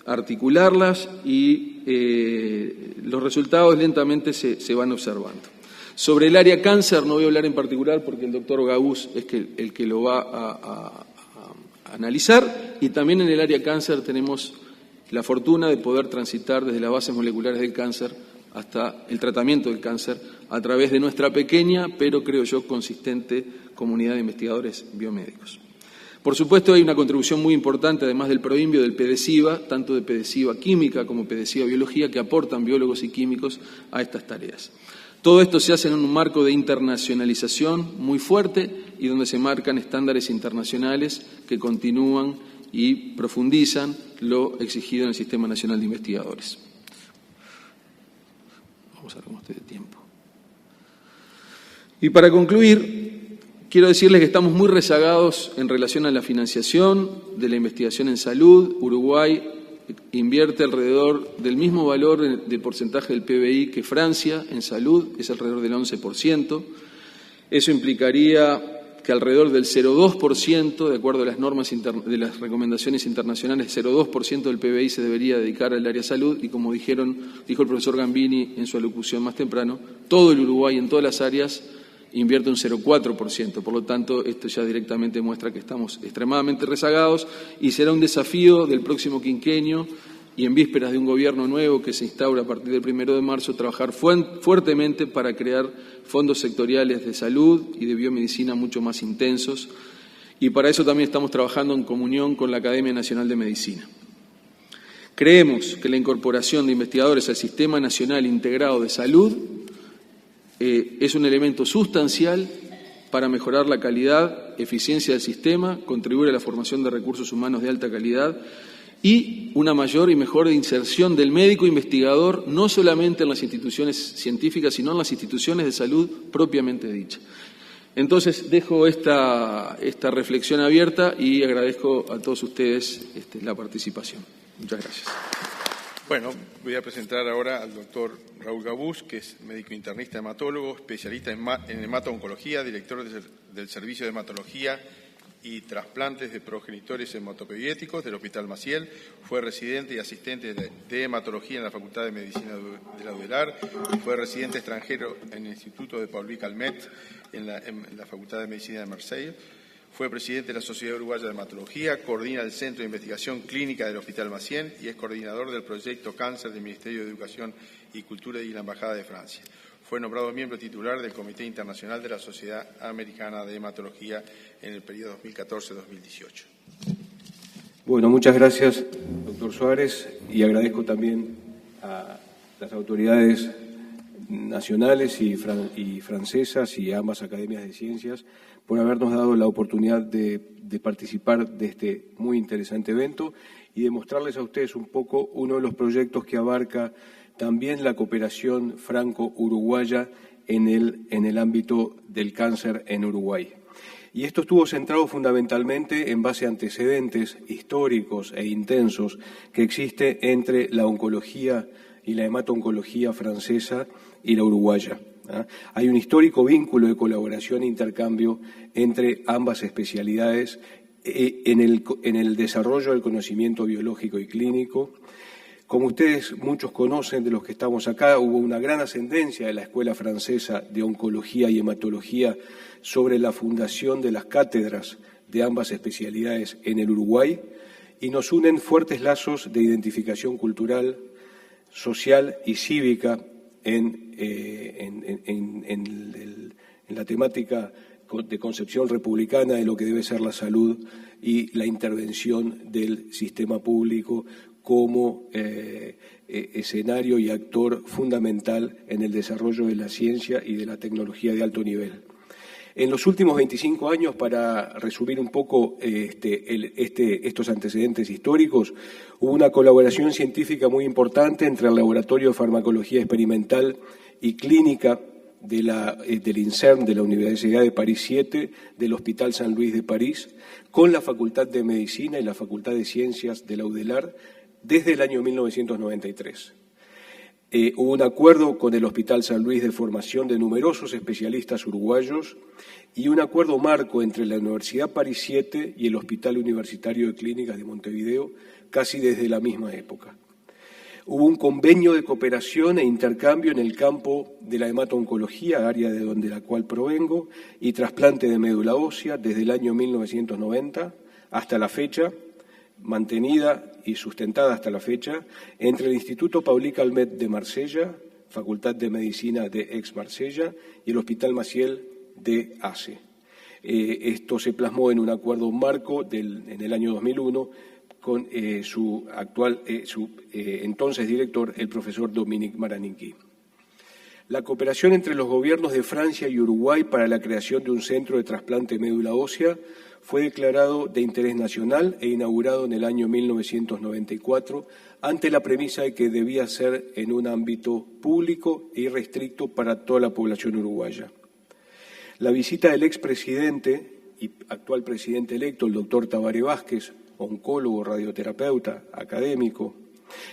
articularlas y los resultados lentamente se van observando. Sobre el área cáncer no voy a hablar en particular porque el doctor Gaús es el que lo va a analizar, y también en el área cáncer tenemos la fortuna de poder transitar desde las bases moleculares del cáncer hasta el tratamiento del cáncer a través de nuestra pequeña, pero creo yo consistente, comunidad de investigadores biomédicos. Por supuesto, hay una contribución muy importante, además del PROINBio, del PDCIBA, tanto de PDCIBA Química como PDCIBA Biología, que aportan biólogos y químicos a estas tareas. Todo esto se hace en un marco de internacionalización muy fuerte y donde se marcan estándares internacionales que continúan y profundizan lo exigido en el Sistema Nacional de Investigadores. Vamos a ver cómo estoy de tiempo. Y para concluir, quiero decirles que estamos muy rezagados en relación a la financiación de la investigación en salud. Uruguay invierte alrededor del mismo valor de porcentaje del PBI que Francia en salud, es alrededor del 11%. Eso implicaría que alrededor del 0,2%, de acuerdo a las normas de las recomendaciones internacionales, 0,2% del PBI se debería dedicar al área salud, y como dijo el profesor Gambini en su alocución más temprano, todo el Uruguay en todas las áreas invierte un 0,4%. Por lo tanto, esto ya directamente muestra que estamos extremadamente rezagados y será un desafío del próximo quinquenio y en vísperas de un gobierno nuevo que se instaura a partir del 1 de marzo, trabajar fuertemente para crear fondos sectoriales de salud y de biomedicina mucho más intensos, y para eso también estamos trabajando en comunión con la Academia Nacional de Medicina. Creemos que la incorporación de investigadores al Sistema Nacional Integrado de Salud es un elemento sustancial para mejorar la calidad, eficiencia del sistema, contribuir a la formación de recursos humanos de alta calidad y una mayor y mejor inserción del médico investigador, no solamente en las instituciones científicas, sino en las instituciones de salud propiamente dichas. Entonces, dejo esta reflexión abierta y agradezco a todos ustedes la participación. Muchas gracias. Bueno, voy a presentar ahora al doctor Raúl Gabús, que es médico internista hematólogo, especialista en hemato-oncología, director del Servicio de Hematología y Trasplantes de Progenitores Hematopoyéticos del Hospital Maciel. Fue residente y asistente de hematología en la Facultad de Medicina de la UDELAR. Fue residente extranjero en el Instituto de Paul Calmet en la Facultad de Medicina de Marsella. Fue presidente de la Sociedad Uruguaya de Hematología, coordina el Centro de Investigación Clínica del Hospital Maciel y es coordinador del proyecto Cáncer del Ministerio de Educación y Cultura y la Embajada de Francia. Fue nombrado miembro titular del Comité Internacional de la Sociedad Americana de Hematología en el periodo 2014-2018. Bueno, muchas gracias, doctor Suárez, y agradezco también a las autoridades nacionales y francesas y a ambas academias de ciencias por habernos dado la oportunidad de participar de este muy interesante evento y de mostrarles a ustedes un poco uno de los proyectos que abarca también la cooperación franco-uruguaya en el ámbito del cáncer en Uruguay. Y esto estuvo centrado fundamentalmente en base a antecedentes históricos e intensos que existe entre la oncología y la hemato-oncología francesa y la uruguaya. Hay un histórico vínculo de colaboración e intercambio entre ambas especialidades en el desarrollo del conocimiento biológico y clínico. Como ustedes muchos conocen de los que estamos acá, hubo una gran ascendencia de la Escuela Francesa de Oncología y Hematología sobre la fundación de las cátedras de ambas especialidades en el Uruguay y nos unen fuertes lazos de identificación cultural, social y cívica en la temática de concepción republicana de lo que debe ser la salud y la intervención del sistema público como escenario y actor fundamental en el desarrollo de la ciencia y de la tecnología de alto nivel. En los últimos 25 años, para resumir un poco estos antecedentes históricos, hubo una colaboración científica muy importante entre el Laboratorio de Farmacología Experimental y Clínica del INSERM, de la Universidad de París 7, del Hospital San Luis de París, con la Facultad de Medicina y la Facultad de Ciencias de la UDELAR desde el año 1993. Hubo un acuerdo con el Hospital San Luis de formación de numerosos especialistas uruguayos y un acuerdo marco entre la Universidad París 7 y el Hospital Universitario de Clínicas de Montevideo casi desde la misma época. Hubo un convenio de cooperación e intercambio en el campo de la hemato-oncología, área de la cual provengo, y trasplante de médula ósea desde el año 1990 hasta la fecha, mantenida y sustentada hasta la fecha, entre el Instituto Paul Calmet de Marsella, Facultad de Medicina de Aix-Marsella, y el Hospital Maciel de ACE. Esto se plasmó en un acuerdo marco en el año 2001 con su entonces director, el profesor Dominique Maraninkí. La cooperación entre los gobiernos de Francia y Uruguay para la creación de un centro de trasplante de médula ósea fue declarado de interés nacional e inaugurado en el año 1994 ante la premisa de que debía ser en un ámbito público e irrestricto para toda la población uruguaya. La visita del expresidente y actual presidente electo, el doctor Tabaré Vázquez, oncólogo, radioterapeuta, académico,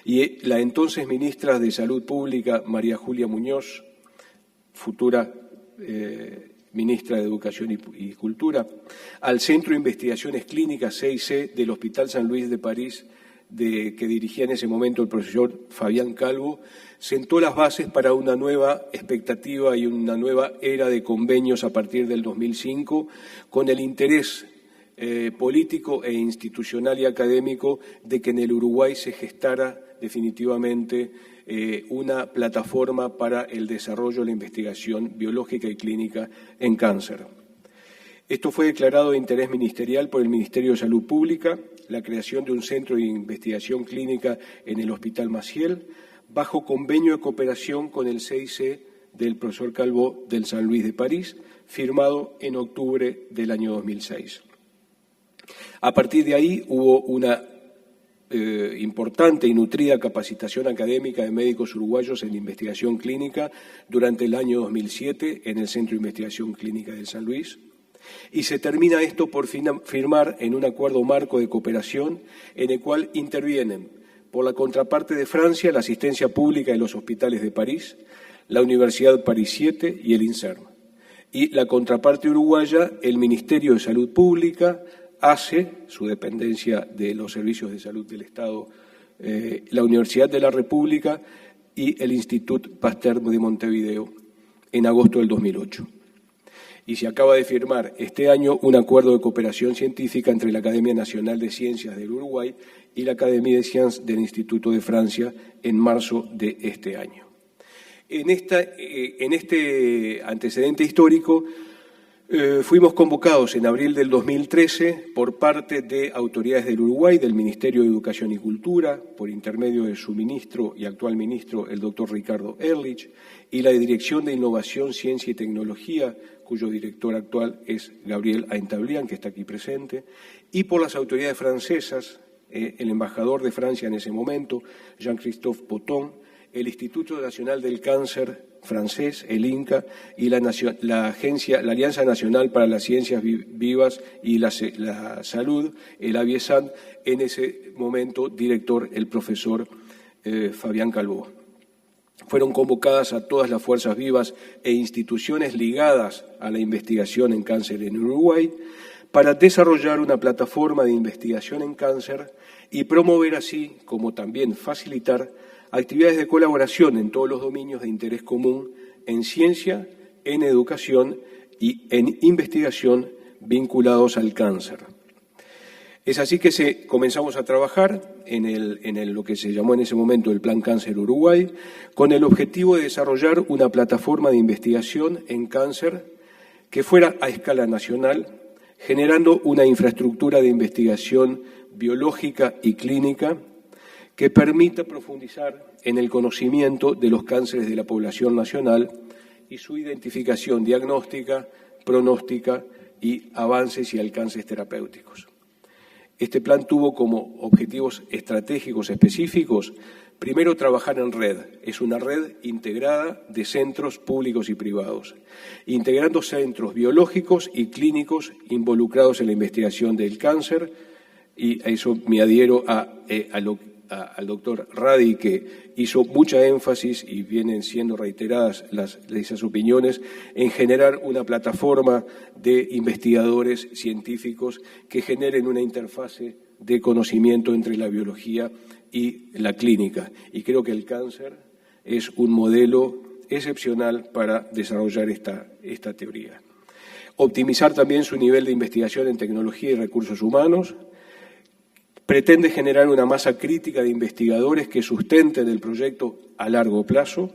y la entonces ministra de Salud Pública, María Julia Muñoz, futura ministra de Educación y Cultura, al Centro de Investigaciones Clínicas CIC del Hospital San Luis de París, que dirigía en ese momento el profesor Fabián Calvo, sentó las bases para una nueva expectativa y una nueva era de convenios a partir del 2005, con el interés político e institucional y académico de que en el Uruguay se gestara definitivamente una plataforma para el desarrollo de la investigación biológica y clínica en cáncer. Esto fue declarado de interés ministerial por el Ministerio de Salud Pública, la creación de un centro de investigación clínica en el Hospital Maciel, bajo convenio de cooperación con el CIC del profesor Calvo del San Luis de París, firmado en octubre del año 2006. A partir de ahí hubo una importante y nutrida capacitación académica de médicos uruguayos en investigación clínica durante el año 2007 en el Centro de Investigación Clínica del San Luis, y se termina esto por firmar en un acuerdo marco de cooperación en el cual intervienen por la contraparte de Francia la asistencia pública de los hospitales de París, la Universidad París 7 y el INSERM, y la contraparte uruguaya, el Ministerio de Salud Pública, ACE, su dependencia de los servicios de salud del Estado, la Universidad de la República y el Instituto Pasteur de Montevideo en agosto del 2008. Y se acaba de firmar este año un acuerdo de cooperación científica entre la Academia Nacional de Ciencias del Uruguay y la Académie des Sciences del Instituto de Francia en marzo de este año. En este antecedente histórico, fuimos convocados en abril del 2013 por parte de autoridades del Uruguay, del Ministerio de Educación y Cultura, por intermedio de su ministro y actual ministro, el doctor Ricardo Ehrlich, y la Dirección de Innovación, Ciencia y Tecnología, cuyo director actual es Gabriel Aintablian, que está aquí presente, y por las autoridades francesas, el embajador de Francia en ese momento, Jean-Christophe Poton, el Instituto Nacional del Cáncer francés, el INCA, y la Alianza Nacional para las Ciencias Vivas y la Salud, el AVIESAN, en ese momento director, el profesor Fabián Calvo. Fueron convocadas a todas las fuerzas vivas e instituciones ligadas a la investigación en cáncer en Uruguay para desarrollar una plataforma de investigación en cáncer y promover así, como también facilitar, actividades de colaboración en todos los dominios de interés común en ciencia, en educación y en investigación vinculados al cáncer. Es así que comenzamos a trabajar en lo que se llamó en ese momento el Plan Cáncer Uruguay, con el objetivo de desarrollar una plataforma de investigación en cáncer que fuera a escala nacional, generando una infraestructura de investigación biológica y clínica que permita profundizar en el conocimiento de los cánceres de la población nacional y su identificación diagnóstica, pronóstica y avances y alcances terapéuticos. Este plan tuvo como objetivos estratégicos específicos, primero, trabajar en red. Es una red integrada de centros públicos y privados, integrando centros biológicos y clínicos involucrados en la investigación del cáncer, y a eso me adhiero al doctor Radi, que hizo mucha énfasis y vienen siendo reiteradas esas opiniones en generar una plataforma de investigadores científicos que generen una interfase de conocimiento entre la biología y la clínica. Y creo que el cáncer es un modelo excepcional para desarrollar esta teoría. Optimizar también su nivel de investigación en tecnología y recursos humanos. Pretende generar una masa crítica de investigadores que sustenten el proyecto a largo plazo,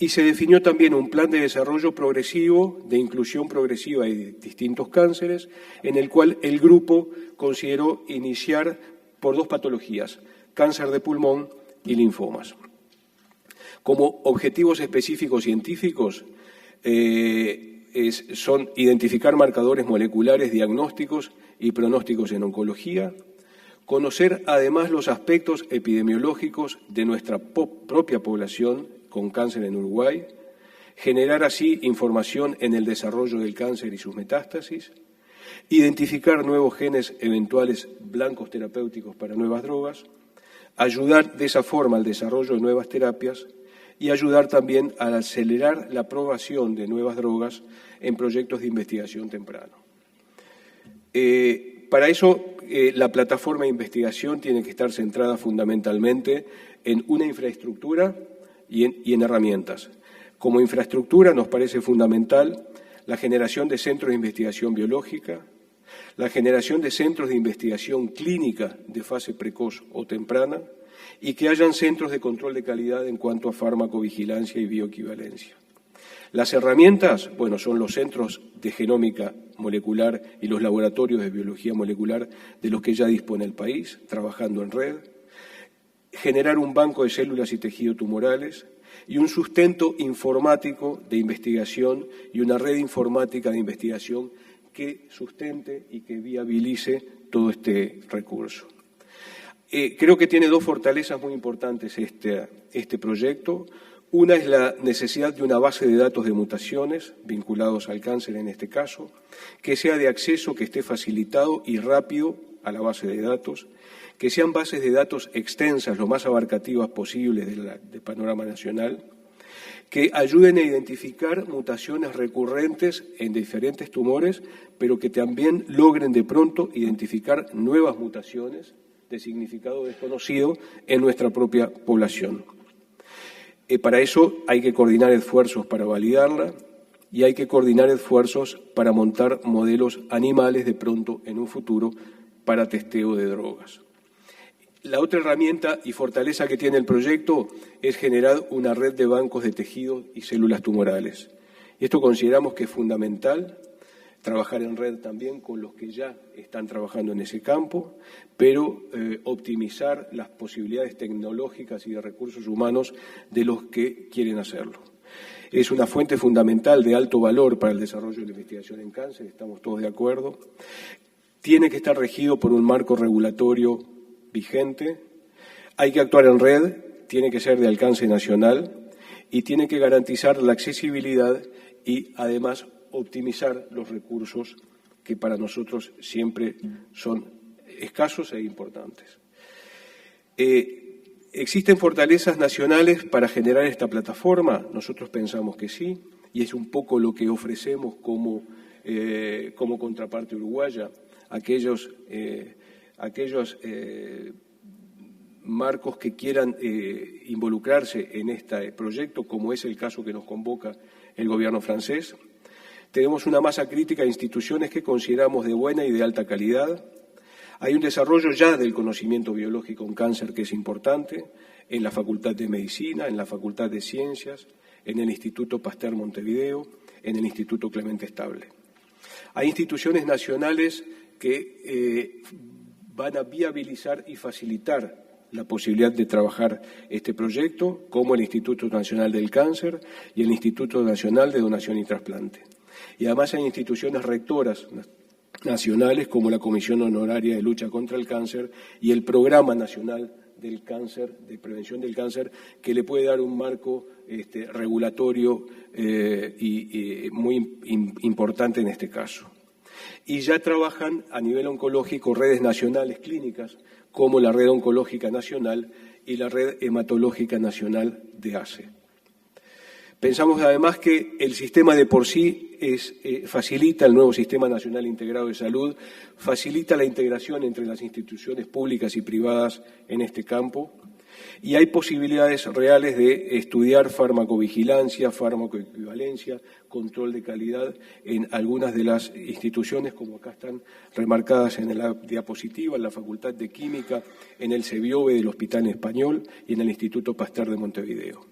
y se definió también un plan de desarrollo progresivo, de inclusión progresiva de distintos cánceres, en el cual el grupo consideró iniciar por 2 patologías, cáncer de pulmón y linfomas. Como objetivos específicos científicos son identificar marcadores moleculares diagnósticos y pronósticos en oncología, conocer además los aspectos epidemiológicos de nuestra propia población con cáncer en Uruguay, generar así información en el desarrollo del cáncer y sus metástasis, identificar nuevos genes eventuales blancos terapéuticos para nuevas drogas, ayudar de esa forma al desarrollo de nuevas terapias y ayudar también a acelerar la aprobación de nuevas drogas en proyectos de investigación temprano. Para eso, la plataforma de investigación tiene que estar centrada fundamentalmente en una infraestructura y en herramientas. Como infraestructura nos parece fundamental la generación de centros de investigación biológica, la generación de centros de investigación clínica de fase precoz o temprana y que hayan centros de control de calidad en cuanto a farmacovigilancia y bioequivalencia. Las herramientas, son los centros de genómica molecular y los laboratorios de biología molecular de los que ya dispone el país, trabajando en red, generar un banco de células y tejidos tumorales y un sustento informático de investigación y una red informática de investigación que sustente y que viabilice todo este recurso. Creo que tiene dos fortalezas muy importantes este proyecto. Una es la necesidad de una base de datos de mutaciones vinculados al cáncer en este caso, que sea de acceso, que esté facilitado y rápido a la base de datos, que sean bases de datos extensas, lo más abarcativas posibles del panorama nacional, que ayuden a identificar mutaciones recurrentes en diferentes tumores, pero que también logren de pronto identificar nuevas mutaciones de significado desconocido en nuestra propia población. Para eso hay que coordinar esfuerzos para validarla y hay que coordinar esfuerzos para montar modelos animales de pronto en un futuro para testeo de drogas. La otra herramienta y fortaleza que tiene el proyecto es generar una red de bancos de tejidos y células tumorales. Y esto consideramos que es fundamental, trabajar en red también con los que ya están trabajando en ese campo, pero optimizar las posibilidades tecnológicas y de recursos humanos de los que quieren hacerlo. Es una fuente fundamental de alto valor para el desarrollo de la investigación en cáncer, estamos todos de acuerdo. Tiene que estar regido por un marco regulatorio vigente, hay que actuar en red, tiene que ser de alcance nacional y tiene que garantizar la accesibilidad y además optimizar los recursos que para nosotros siempre son escasos e importantes. ¿Existen fortalezas nacionales para generar esta plataforma? Nosotros pensamos que sí, y es un poco lo que ofrecemos como contraparte uruguaya, aquellos marcos que quieran involucrarse en este proyecto, como es el caso que nos convoca el gobierno francés. Tenemos una masa crítica de instituciones que consideramos de buena y de alta calidad. Hay un desarrollo ya del conocimiento biológico en cáncer que es importante en la Facultad de Medicina, en la Facultad de Ciencias, en el Instituto Pasteur Montevideo, en el Instituto Clemente Estable. Hay instituciones nacionales que van a viabilizar y facilitar la posibilidad de trabajar este proyecto, como el Instituto Nacional del Cáncer y el Instituto Nacional de Donación y Trasplante. Y además hay instituciones rectoras nacionales como la Comisión Honoraria de Lucha contra el Cáncer y el Programa Nacional del Cáncer, de Prevención del Cáncer, que le puede dar un marco regulatorio y muy importante en este caso. Y ya trabajan a nivel oncológico redes nacionales clínicas como la Red Oncológica Nacional y la Red Hematológica Nacional de ACE. Pensamos además que el sistema de por sí facilita el nuevo Sistema Nacional Integrado de Salud, facilita la integración entre las instituciones públicas y privadas en este campo y hay posibilidades reales de estudiar farmacovigilancia, farmacoequivalencia, control de calidad en algunas de las instituciones, como acá están remarcadas en la diapositiva, en la Facultad de Química, en el CEBIOBE del Hospital Español y en el Instituto Pasteur de Montevideo.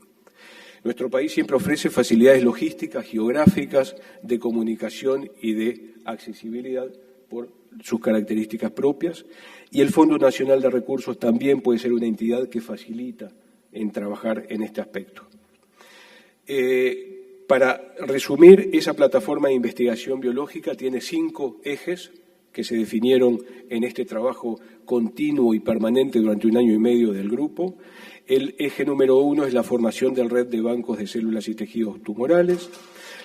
Nuestro país siempre ofrece facilidades logísticas, geográficas, de comunicación y de accesibilidad por sus características propias, y el Fondo Nacional de Recursos también puede ser una entidad que facilita en trabajar en este aspecto. Para resumir, esa plataforma de investigación biológica tiene 5 ejes que se definieron en este trabajo continuo y permanente durante 1 año y medio del grupo. El eje número 1 es la formación de red de bancos de células y tejidos tumorales,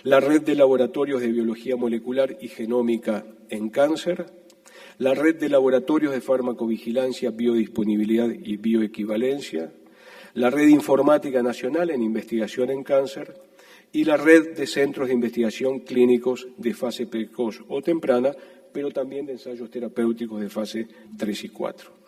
la red de laboratorios de biología molecular y genómica en cáncer, la red de laboratorios de farmacovigilancia, biodisponibilidad y bioequivalencia, la red informática nacional en investigación en cáncer y la red de centros de investigación clínicos de fase precoz o temprana, pero también de ensayos terapéuticos de fase 3 y 4.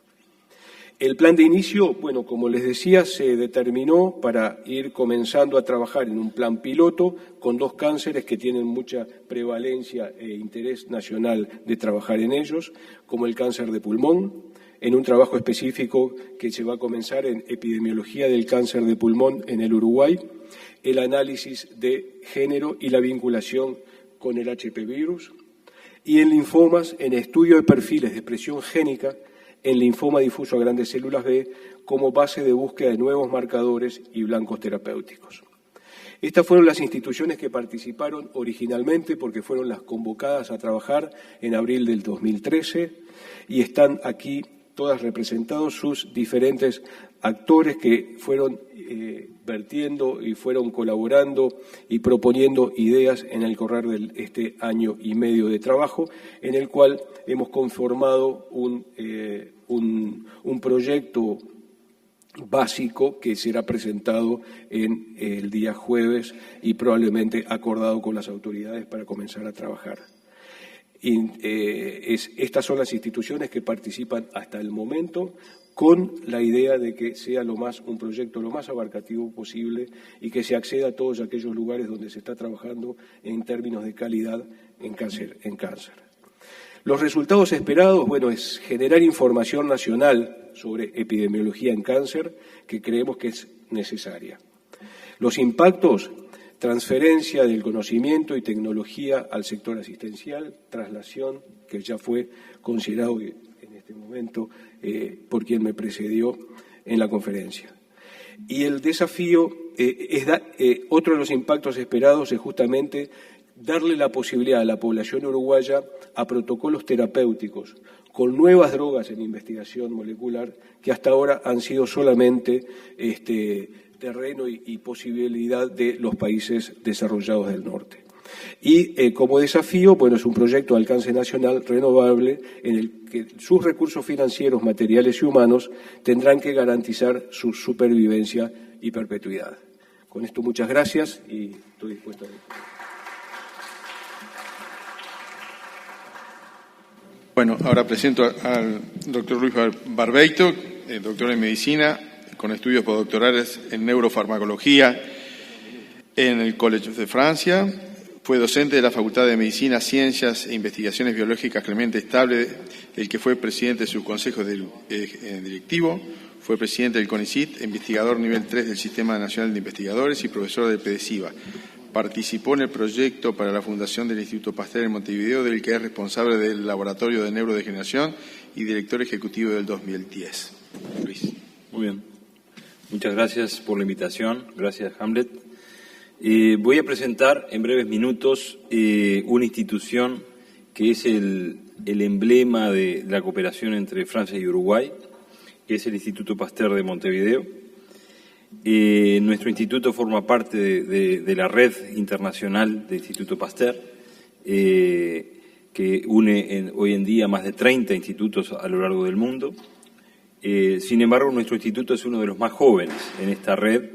El plan de inicio, bueno, como les decía, se determinó para ir comenzando a trabajar en un plan piloto con 2 cánceres que tienen mucha prevalencia e interés nacional de trabajar en ellos, como el cáncer de pulmón, en un trabajo específico que se va a comenzar en epidemiología del cáncer de pulmón en el Uruguay, el análisis de género y la vinculación con el HP virus, y en linfomas en estudio de perfiles de expresión génica en linfoma difuso a grandes células B como base de búsqueda de nuevos marcadores y blancos terapéuticos. Estas fueron las instituciones que participaron originalmente porque fueron las convocadas a trabajar en abril del 2013 y están aquí todas representados sus diferentes actores que fueron vertiendo y fueron colaborando y proponiendo ideas en el correr de este año y medio de trabajo, en el cual hemos conformado un proyecto básico que será presentado en el día jueves y probablemente acordado con las autoridades para comenzar a trabajar. Estas son las instituciones que participan hasta el momento con la idea de que sea un proyecto lo más abarcativo posible y que se acceda a todos aquellos lugares donde se está trabajando en términos de calidad en cáncer. Los resultados esperados, es generar información nacional sobre epidemiología en cáncer, que creemos que es necesaria. Los impactos, transferencia del conocimiento y tecnología al sector asistencial, traslación, que ya fue considerado en este momento por quien me precedió en la conferencia. Y el desafío, otro de los impactos esperados es justamente darle la posibilidad a la población uruguaya a protocolos terapéuticos con nuevas drogas en investigación molecular que hasta ahora han sido solamente terreno y posibilidad de los países desarrollados del norte. Y como desafío, es un proyecto de alcance nacional renovable en el que sus recursos financieros, materiales y humanos tendrán que garantizar su supervivencia y perpetuidad. Con esto, muchas gracias y estoy dispuesto a Bueno, ahora presento al doctor Luis Barbeito, doctor en medicina, con estudios postdoctorales en neurofarmacología en el College de Francia. Fue docente de la Facultad de Medicina, Ciencias e Investigaciones Biológicas Clemente Estable, del que fue presidente de su consejo directivo. Fue presidente del CONICIT, investigador nivel 3 del Sistema Nacional de Investigadores y profesor del PDCIVA. Participó en el proyecto para la fundación del Instituto Pasteur en Montevideo, del que es responsable del Laboratorio de Neurodegeneración y director ejecutivo del 2010. Luis. Muy bien. Muchas gracias por la invitación. Gracias, Hamlet. Voy a presentar en breves minutos una institución que es el emblema de la cooperación entre Francia y Uruguay, que es el Instituto Pasteur de Montevideo. Nuestro instituto forma parte de la red internacional de Instituto Pasteur, que une hoy en día más de 30 institutos a lo largo del mundo. Sin embargo, nuestro instituto es uno de los más jóvenes en esta red.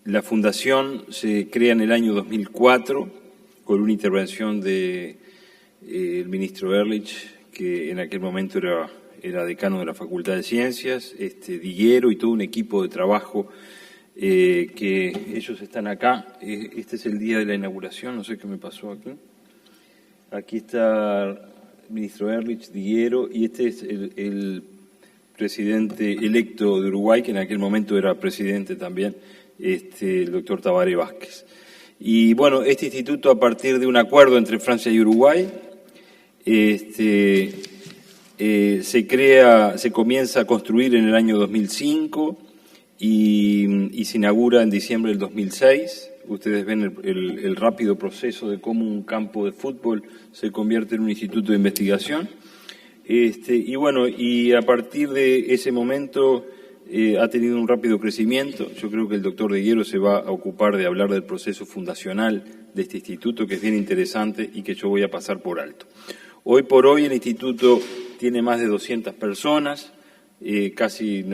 La fundación se crea en el año 2004 con una intervención del ministro Ehrlich, que en aquel momento era decano de la Facultad de Ciencias, Diguero y todo un equipo de trabajo que ellos están acá. Este es el día de la inauguración, no sé qué me pasó aquí. Aquí está el ministro Ehrlich, Diguero, y este es el presidente electo de Uruguay, que en aquel momento era presidente también, el doctor Tabaré Vázquez. Y bueno, este instituto, a partir de un acuerdo entre Francia y Uruguay, se comienza a construir en el año 2005 y se inaugura en diciembre del 2006. Ustedes ven el rápido proceso de cómo un campo de fútbol se convierte en un instituto de investigación. Y a partir de ese momento ha tenido un rápido crecimiento. Yo creo que el doctor Diguero se va a ocupar de hablar del proceso fundacional de este instituto, que es bien interesante y que yo voy a pasar por alto. Hoy por hoy el instituto tiene más de 200 personas, casi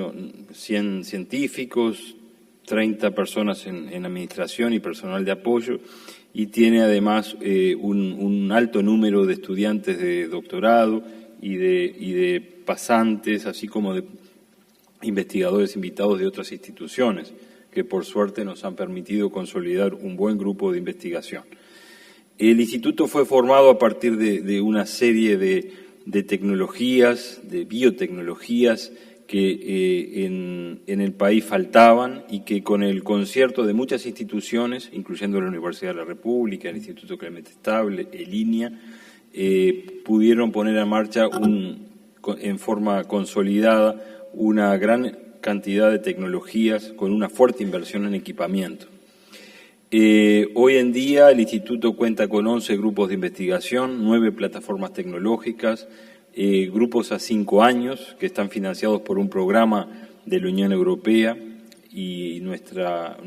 100 científicos, 30 personas en administración y personal de apoyo, y tiene además un alto número de estudiantes de doctorado y de pasantes, así como de investigadores invitados de otras instituciones, que por suerte nos han permitido consolidar un buen grupo de investigación. El instituto fue formado a partir de una serie de tecnologías, de biotecnologías que en el país faltaban y que con el concierto de muchas instituciones, incluyendo la Universidad de la República, el Instituto Clemente Estable, el INIA, pudieron poner en marcha en forma consolidada una gran cantidad de tecnologías con una fuerte inversión en equipamiento. Hoy en día el Instituto cuenta con 11 grupos de investigación, 9 plataformas tecnológicas, grupos a 5 años que están financiados por un programa de la Unión Europea y nuestra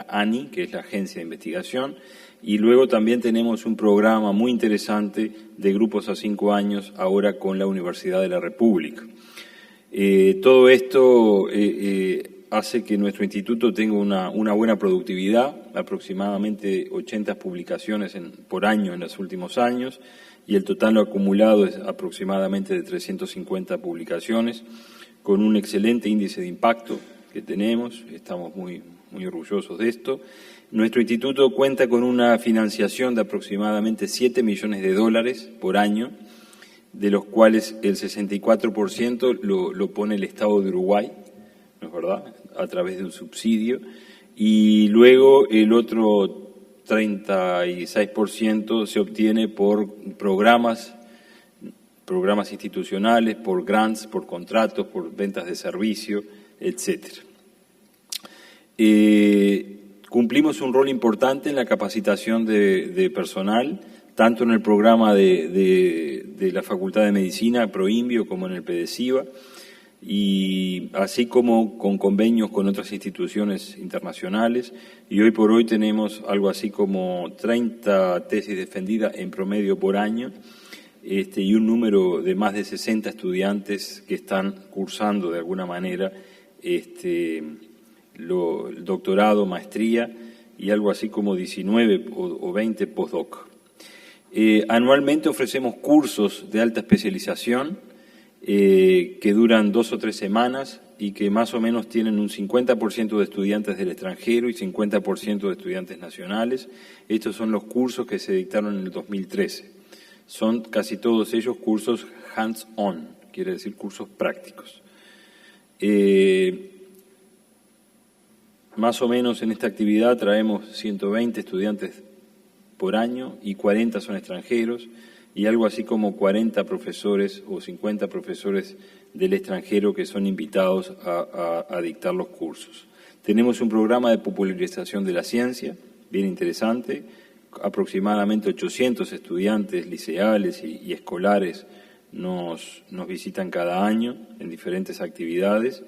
ANI, que es la Agencia de Investigación, y luego también tenemos un programa muy interesante de grupos a 5 años ahora con la Universidad de la República. Todo esto hace que nuestro instituto tenga una buena productividad, aproximadamente 80 publicaciones por año en los últimos años, y el total acumulado es aproximadamente de 350 publicaciones, con un excelente índice de impacto que tenemos, estamos muy orgullosos de esto. Nuestro instituto cuenta con una financiación de aproximadamente $7 millones por año, de los cuales el 64% lo pone el Estado de Uruguay, ¿no es verdad?, a través de un subsidio, y luego el otro 36% se obtiene por programas institucionales, por grants, por contratos, por ventas de servicio, etcétera. Cumplimos un rol importante en la capacitación de personal, tanto en el programa de la Facultad de Medicina, ProInbio, como en el PEDESIVA, y así como con convenios con otras instituciones internacionales, y hoy por hoy tenemos algo así como 30 tesis defendidas en promedio por año, y un número de más de 60 estudiantes que están cursando de alguna manera el doctorado, maestría, y algo así como 19 o 20 postdoc. Anualmente ofrecemos cursos de alta especialización que duran 2 o 3 semanas y que más o menos tienen un 50% de estudiantes del extranjero y 50% de estudiantes nacionales. Estos son los cursos que se dictaron en el 2013. Son casi todos ellos cursos hands-on, quiere decir cursos prácticos. Más o menos en esta actividad traemos 120 estudiantes por año y 40 son extranjeros, y algo así como 40 profesores o 50 profesores del extranjero que son invitados a dictar los cursos. Tenemos un programa de popularización de la ciencia, bien interesante, aproximadamente 800 estudiantes liceales y escolares nos visitan cada año en diferentes actividades.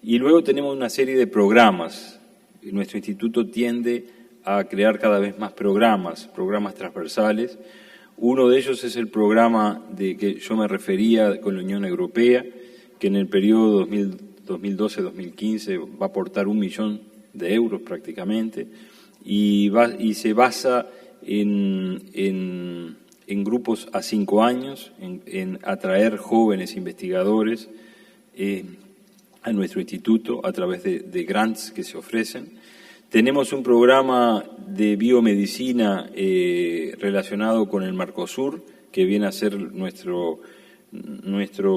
Y luego tenemos una serie de programas. Nuestro instituto tiende a crear cada vez más programas transversales. Uno de ellos es el programa de que yo me refería con la Unión Europea, que en el periodo 2012-2015 va a aportar €1 millón prácticamente, y se basa en grupos a 5 años, en atraer jóvenes investigadores a nuestro instituto a través de grants que se ofrecen. Tenemos un programa de biomedicina relacionado con el Mercosur, que viene a ser nuestro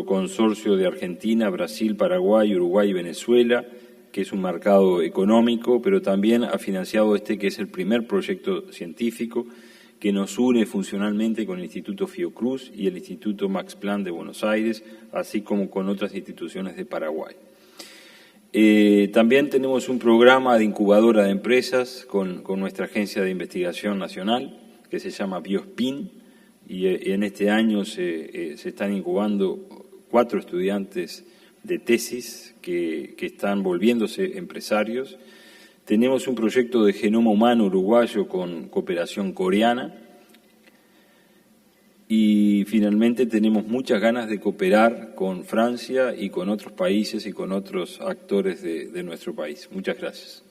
consorcio de Argentina, Brasil, Paraguay, Uruguay y Venezuela, que es un mercado económico, pero también ha financiado que es el primer proyecto científico que nos une funcionalmente con el Instituto Fiocruz y el Instituto Max Planck de Buenos Aires, así como con otras instituciones de Paraguay. También tenemos un programa de incubadora de empresas con nuestra Agencia de Investigación Nacional, que se llama Biospin, y en este año se están incubando 4 estudiantes de tesis que están volviéndose empresarios. Tenemos un proyecto de genoma humano uruguayo con cooperación coreana. Y finalmente tenemos muchas ganas de cooperar con Francia y con otros países y con otros actores de nuestro país. Muchas gracias.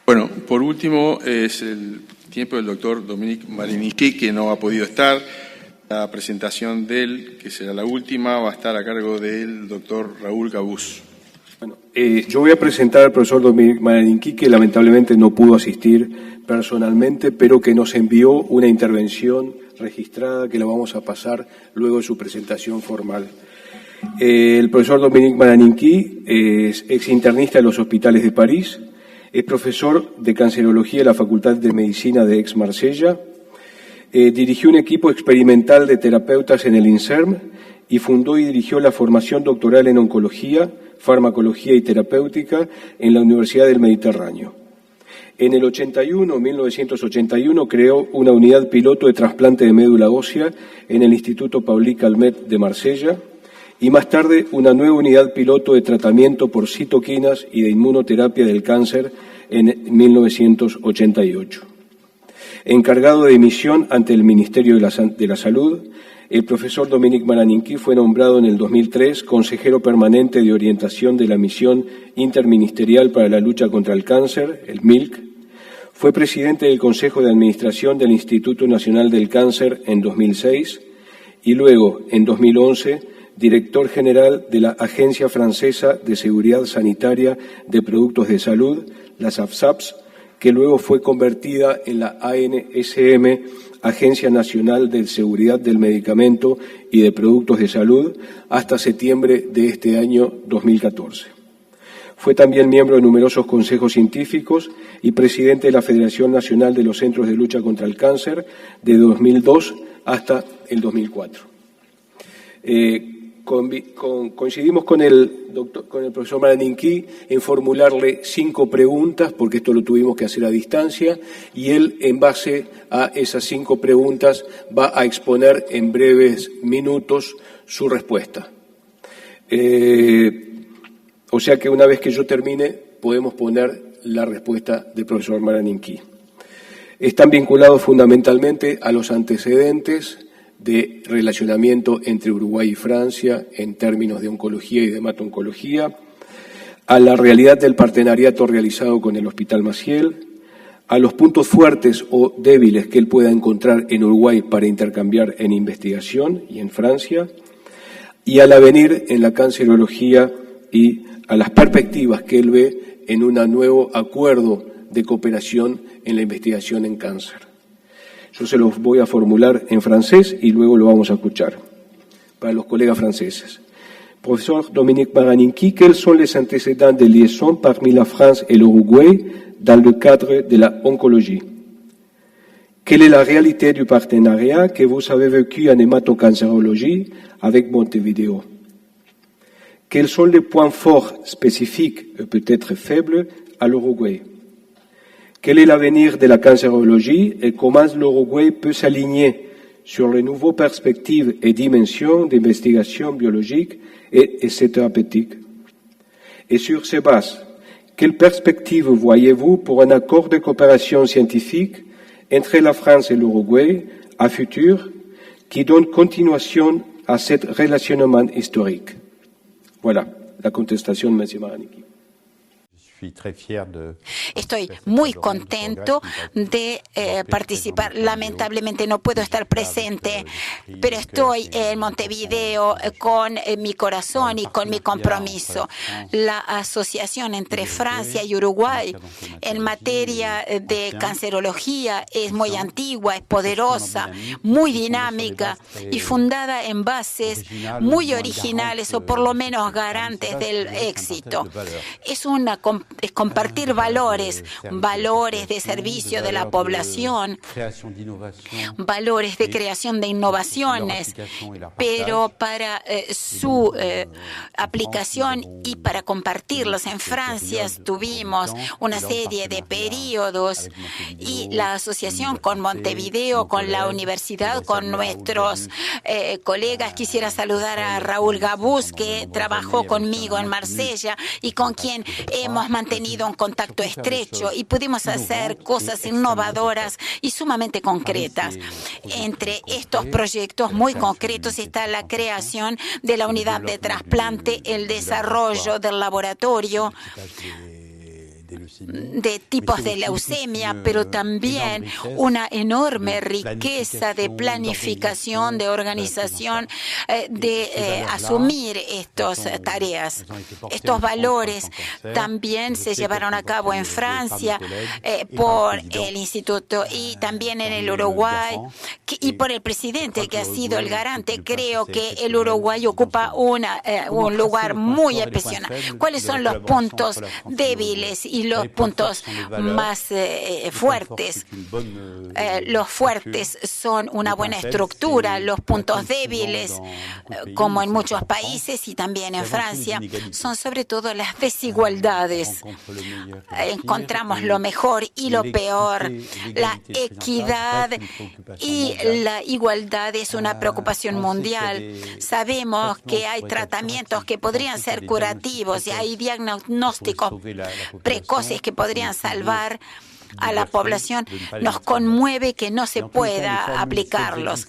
Bueno, por último es el tiempo del doctor Dominique Mariniquí, que no ha podido estar. La presentación de él, que será la última, va a estar a cargo del doctor Raúl Cabús. Bueno, yo voy a presentar al profesor Dominique Mariniquí, que lamentablemente no pudo asistir personalmente, pero que nos envió una intervención registrada que la vamos a pasar luego de su presentación formal. El profesor Dominique Mariniquí es exinternista de los hospitales de París, Es profesor de cancerología en la Facultad de Medicina de Aix-Marsella. Dirigió un equipo experimental de terapeutas en el INSERM y fundó y dirigió la formación doctoral en oncología, farmacología y terapéutica en la Universidad del Mediterráneo. En el 1981, creó una unidad piloto de trasplante de médula ósea en el Instituto Paulí Calmet de Marsella y más tarde una nueva unidad piloto de tratamiento por citoquinas y de inmunoterapia del cáncer en 1988. Encargado de misión ante el Ministerio de la Salud, el profesor Dominique Maraninqui fue nombrado en el 2003 consejero permanente de orientación de la Misión Interministerial para la Lucha contra el Cáncer, el MILC. Fue presidente del Consejo de Administración del Instituto Nacional del Cáncer en 2006 y luego, en 2011, director general de la Agencia Francesa de Seguridad Sanitaria de Productos de Salud, las AFSAPS, que luego fue convertida en la ANSM, Agencia Nacional de Seguridad del Medicamento y de Productos de Salud, hasta septiembre de este año 2014. Fue también miembro de numerosos consejos científicos y presidente de la Federación Nacional de los Centros de Lucha contra el Cáncer de 2002 hasta el 2004. Coincidimos con el profesor Maraninqui en formularle 5 preguntas, porque esto lo tuvimos que hacer a distancia, y él, en base a esas 5 preguntas, va a exponer en breves minutos su respuesta. O sea que una vez que yo termine, podemos poner la respuesta del profesor Maraninqui. Están vinculados fundamentalmente a los antecedentes de relacionamiento entre Uruguay y Francia en términos de oncología y de hemato-oncología, a la realidad del partenariato realizado con el Hospital Maciel, a los puntos fuertes o débiles que él pueda encontrar en Uruguay para intercambiar en investigación y en Francia, y al avenir en la cancerología y a las perspectivas que él ve en un nuevo acuerdo de cooperación en la investigación en cáncer. Yo se los voy a formular en francés y luego lo vamos a escuchar. Para los colegas franceses. Professeur Dominique Maraninqui, quels sont les antécédents de liaison parmi la France et l'Uruguay dans le cadre de la oncologie? Quelle est la réalité du partenariat que vous avez vécu en hématocancérologie avec Montevideo? Quels sont les points forts spécifiques et peut-être faibles à l'Uruguay? Quel est l'avenir de la cancérologie et comment l'Uruguay peut s'aligner sur les nouvelles perspectives et dimensions d'investigation biologique et thérapeutique? Et sur ces bases, quelles perspectives voyez-vous pour un accord de coopération scientifique entre la France et l'Uruguay à futur qui donne continuation à ce relationnement historique? Voilà la contestation de M. Maraninqui. Estoy muy contento de participar. Lamentablemente no puedo estar presente, pero estoy en Montevideo con mi corazón y con mi compromiso. La asociación entre Francia y Uruguay en materia de cancerología es muy antigua, es poderosa, muy dinámica y fundada en bases muy originales o por lo menos garantes del éxito. Es compartir valores de servicio de la población, valores de creación de innovaciones, pero para su aplicación y para compartirlos. En Francia tuvimos una serie de periodos y la asociación con Montevideo, con la universidad, con nuestros colegas. Quisiera saludar a Raúl Gabús, que trabajó conmigo en Marsella y con quien hemos mantenido un contacto estrecho y pudimos hacer cosas innovadoras y sumamente concretas. Entre estos proyectos muy concretos está la creación de la unidad de trasplante, el desarrollo del laboratorio de tipos de leucemia, pero también una enorme riqueza de planificación, de organización, de asumir estas tareas. Estos valores también se llevaron a cabo en Francia por el Instituto y también en el Uruguay y por el presidente, que ha sido el garante. Creo que el Uruguay ocupa un lugar muy especial. ¿Cuáles son los puntos débiles y y los puntos más fuertes. Los fuertes son una buena estructura, los puntos débiles, como en muchos países y también en Francia, son sobre todo las desigualdades. Encontramos lo mejor y lo peor. La equidad y la igualdad es una preocupación mundial. Sabemos que hay tratamientos que podrían ser curativos y hay diagnósticos precoces que podrían salvar a la población. Nos conmueve que no se pueda aplicarlos.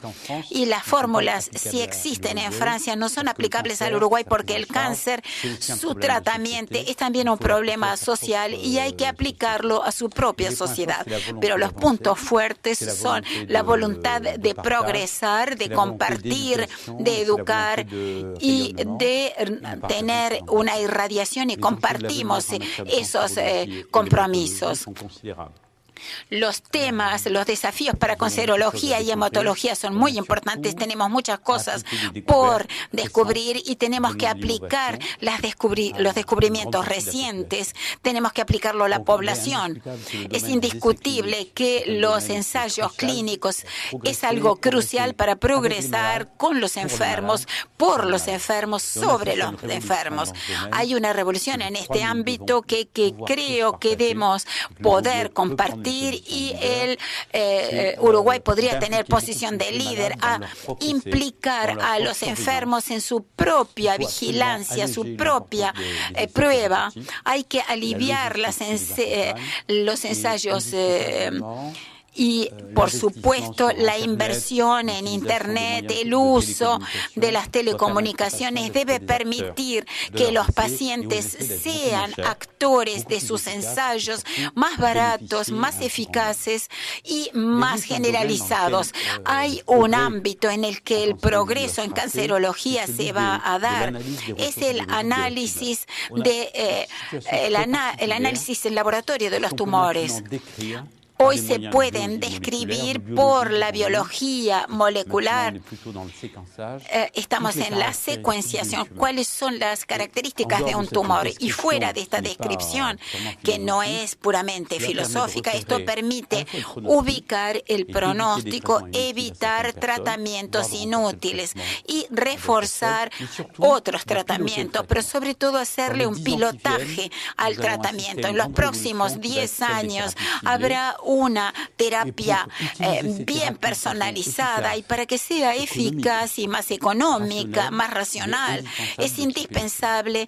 Y las fórmulas, si existen en Francia, no son aplicables al Uruguay porque el cáncer, su tratamiento es también un problema social y hay que aplicarlo a su propia sociedad. Pero los puntos fuertes son la voluntad de progresar, de compartir, de educar y de tener una irradiación, y compartimos esos compromisos. Los temas, los desafíos para cancerología y hematología son muy importantes. Tenemos muchas cosas por descubrir y tenemos que aplicar los descubrimientos recientes. Tenemos que aplicarlo a la población. Es indiscutible que los ensayos clínicos es algo crucial para progresar con los enfermos, por los enfermos, sobre los enfermos. Hay una revolución en este ámbito que creo que debemos poder compartir, y el Uruguay podría tener posición de líder a implicar a los enfermos en su propia vigilancia, su propia prueba. Hay que aliviar los ensayos y, por supuesto, la inversión en Internet, el uso de las telecomunicaciones debe permitir que los pacientes sean actores de sus ensayos más baratos, más eficaces y más generalizados. Hay un ámbito en el que el progreso en cancerología se va a dar. Es el análisis el análisis en laboratorio de los tumores. Hoy se pueden describir por la biología molecular. Estamos en la secuenciación. ¿Cuáles son las características de un tumor? Y fuera de esta descripción, que no es puramente filosófica, esto permite ubicar el pronóstico, evitar tratamientos inútiles y reforzar otros tratamientos, pero sobre todo hacerle un pilotaje al tratamiento. En los próximos 10 años habrá una terapia bien personalizada, y para que sea eficaz y más económica, más racional, es indispensable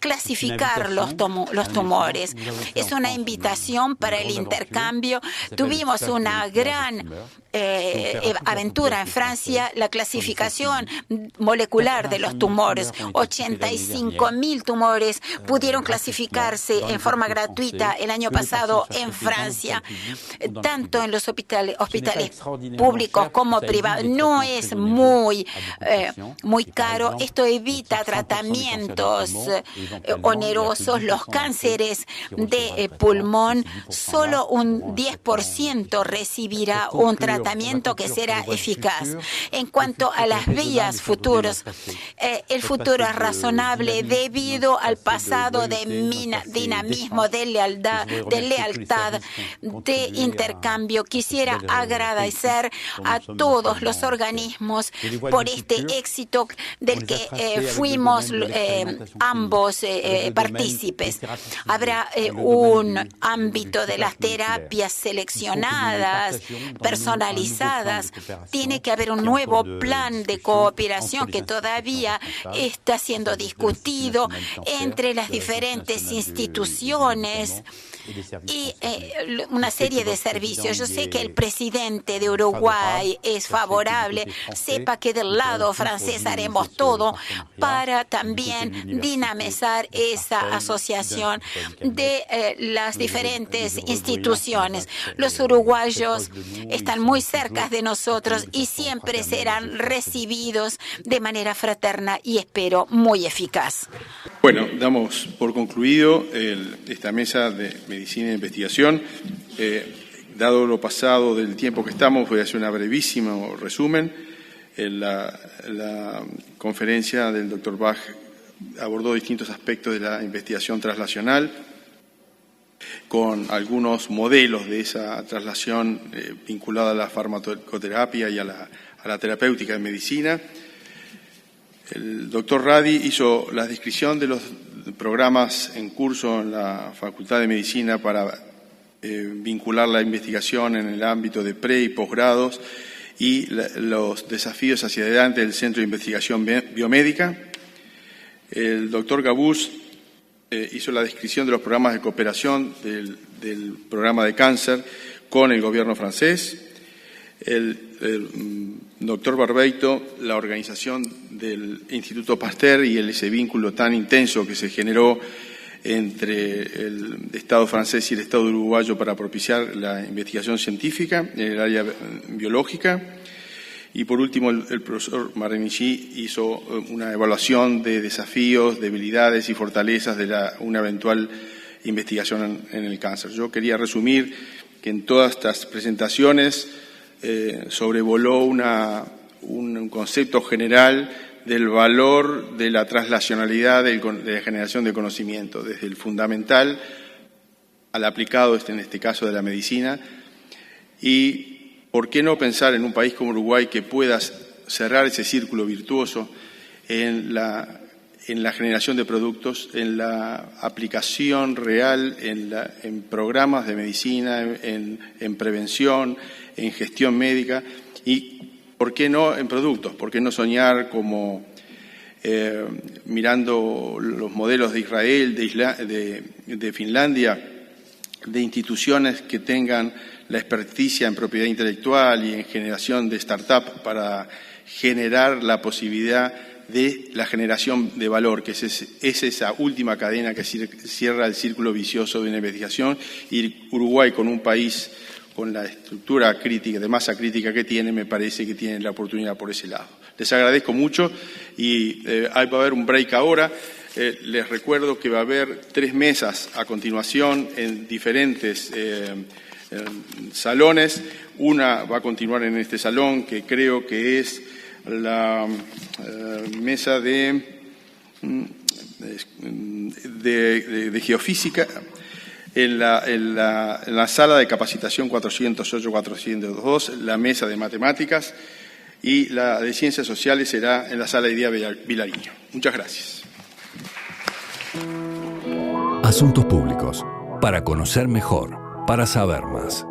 clasificar los tumores. Es una invitación para el intercambio. Tuvimos una gran aventura en Francia, la clasificación molecular de los tumores. 85.000 tumores pudieron clasificarse en forma gratuita el año pasado en Francia, tanto en los hospitales públicos como privados. No es muy caro. Esto evita tratamientos onerosos. Los cánceres de pulmón, solo un 10% recibirá un tratamiento que será eficaz. En cuanto a las vías futuras, el futuro es razonable debido al pasado de dinamismo, de lealtad, de intercambio. Quisiera agradecer a todos los organismos por este éxito del que fuimos ambos partícipes. Habrá un ámbito de las terapias seleccionadas, personalizadas. Tiene que haber un nuevo plan de cooperación que todavía está siendo discutido entre las diferentes instituciones y una serie de servicios. Yo sé que el presidente de Uruguay es favorable. Sepa que del lado francés haremos todo para también dinamizar esa asociación de las diferentes instituciones. Los uruguayos están muy cerca de nosotros y siempre serán recibidos de manera fraterna y, espero, muy eficaz. Bueno, damos por concluido esta mesa de medicina e investigación. Dado lo pasado del tiempo que estamos, voy a hacer un brevísimo resumen. La conferencia del doctor Bach abordó distintos aspectos de la investigación translacional. con algunos modelos de esa traslación vinculada a la farmacoterapia y a la terapéutica de medicina. El doctor Radi hizo la descripción de los programas en curso en la Facultad de Medicina para vincular la investigación en el ámbito de pre- y posgrados y los desafíos hacia adelante del Centro de Investigación Biomédica. El doctor Gabus hizo la descripción de los programas de cooperación del programa de cáncer con el gobierno francés. El doctor Barbeito, la organización del Instituto Pasteur y ese vínculo tan intenso que se generó entre el Estado francés y el Estado uruguayo para propiciar la investigación científica en el área biológica. Y por último, el profesor Marenichi hizo una evaluación de desafíos, debilidades y fortalezas de una eventual investigación en el cáncer. Yo quería resumir que en todas estas presentaciones sobrevoló un concepto general del valor de la traslacionalidad de la generación de conocimiento, desde el fundamental al aplicado, en este caso de la medicina, y ¿por qué no pensar en un país como Uruguay que pueda cerrar ese círculo virtuoso en la generación de productos, en la aplicación real, en programas de medicina, en prevención, en gestión médica y, ¿por qué no en productos? ¿Por qué no soñar como mirando los modelos de Israel, de Finlandia, de instituciones que tengan la experticia en propiedad intelectual y en generación de startup para generar la posibilidad de la generación de valor, que es esa última cadena que cierra el círculo vicioso de una investigación? Y Uruguay, con un país con la estructura crítica, de masa crítica que tiene, me parece que tiene la oportunidad por ese lado. Les agradezco mucho y va a haber un break ahora. Les recuerdo que va a haber 3 mesas a continuación en diferentes salones. Una va a continuar en este salón, que creo que es la mesa de geofísica, en la sala de capacitación 408-402, la mesa de matemáticas, y la de ciencias sociales será en la sala de Idea Vilariño. Muchas gracias. Asuntos públicos, para conocer mejor, para saber más.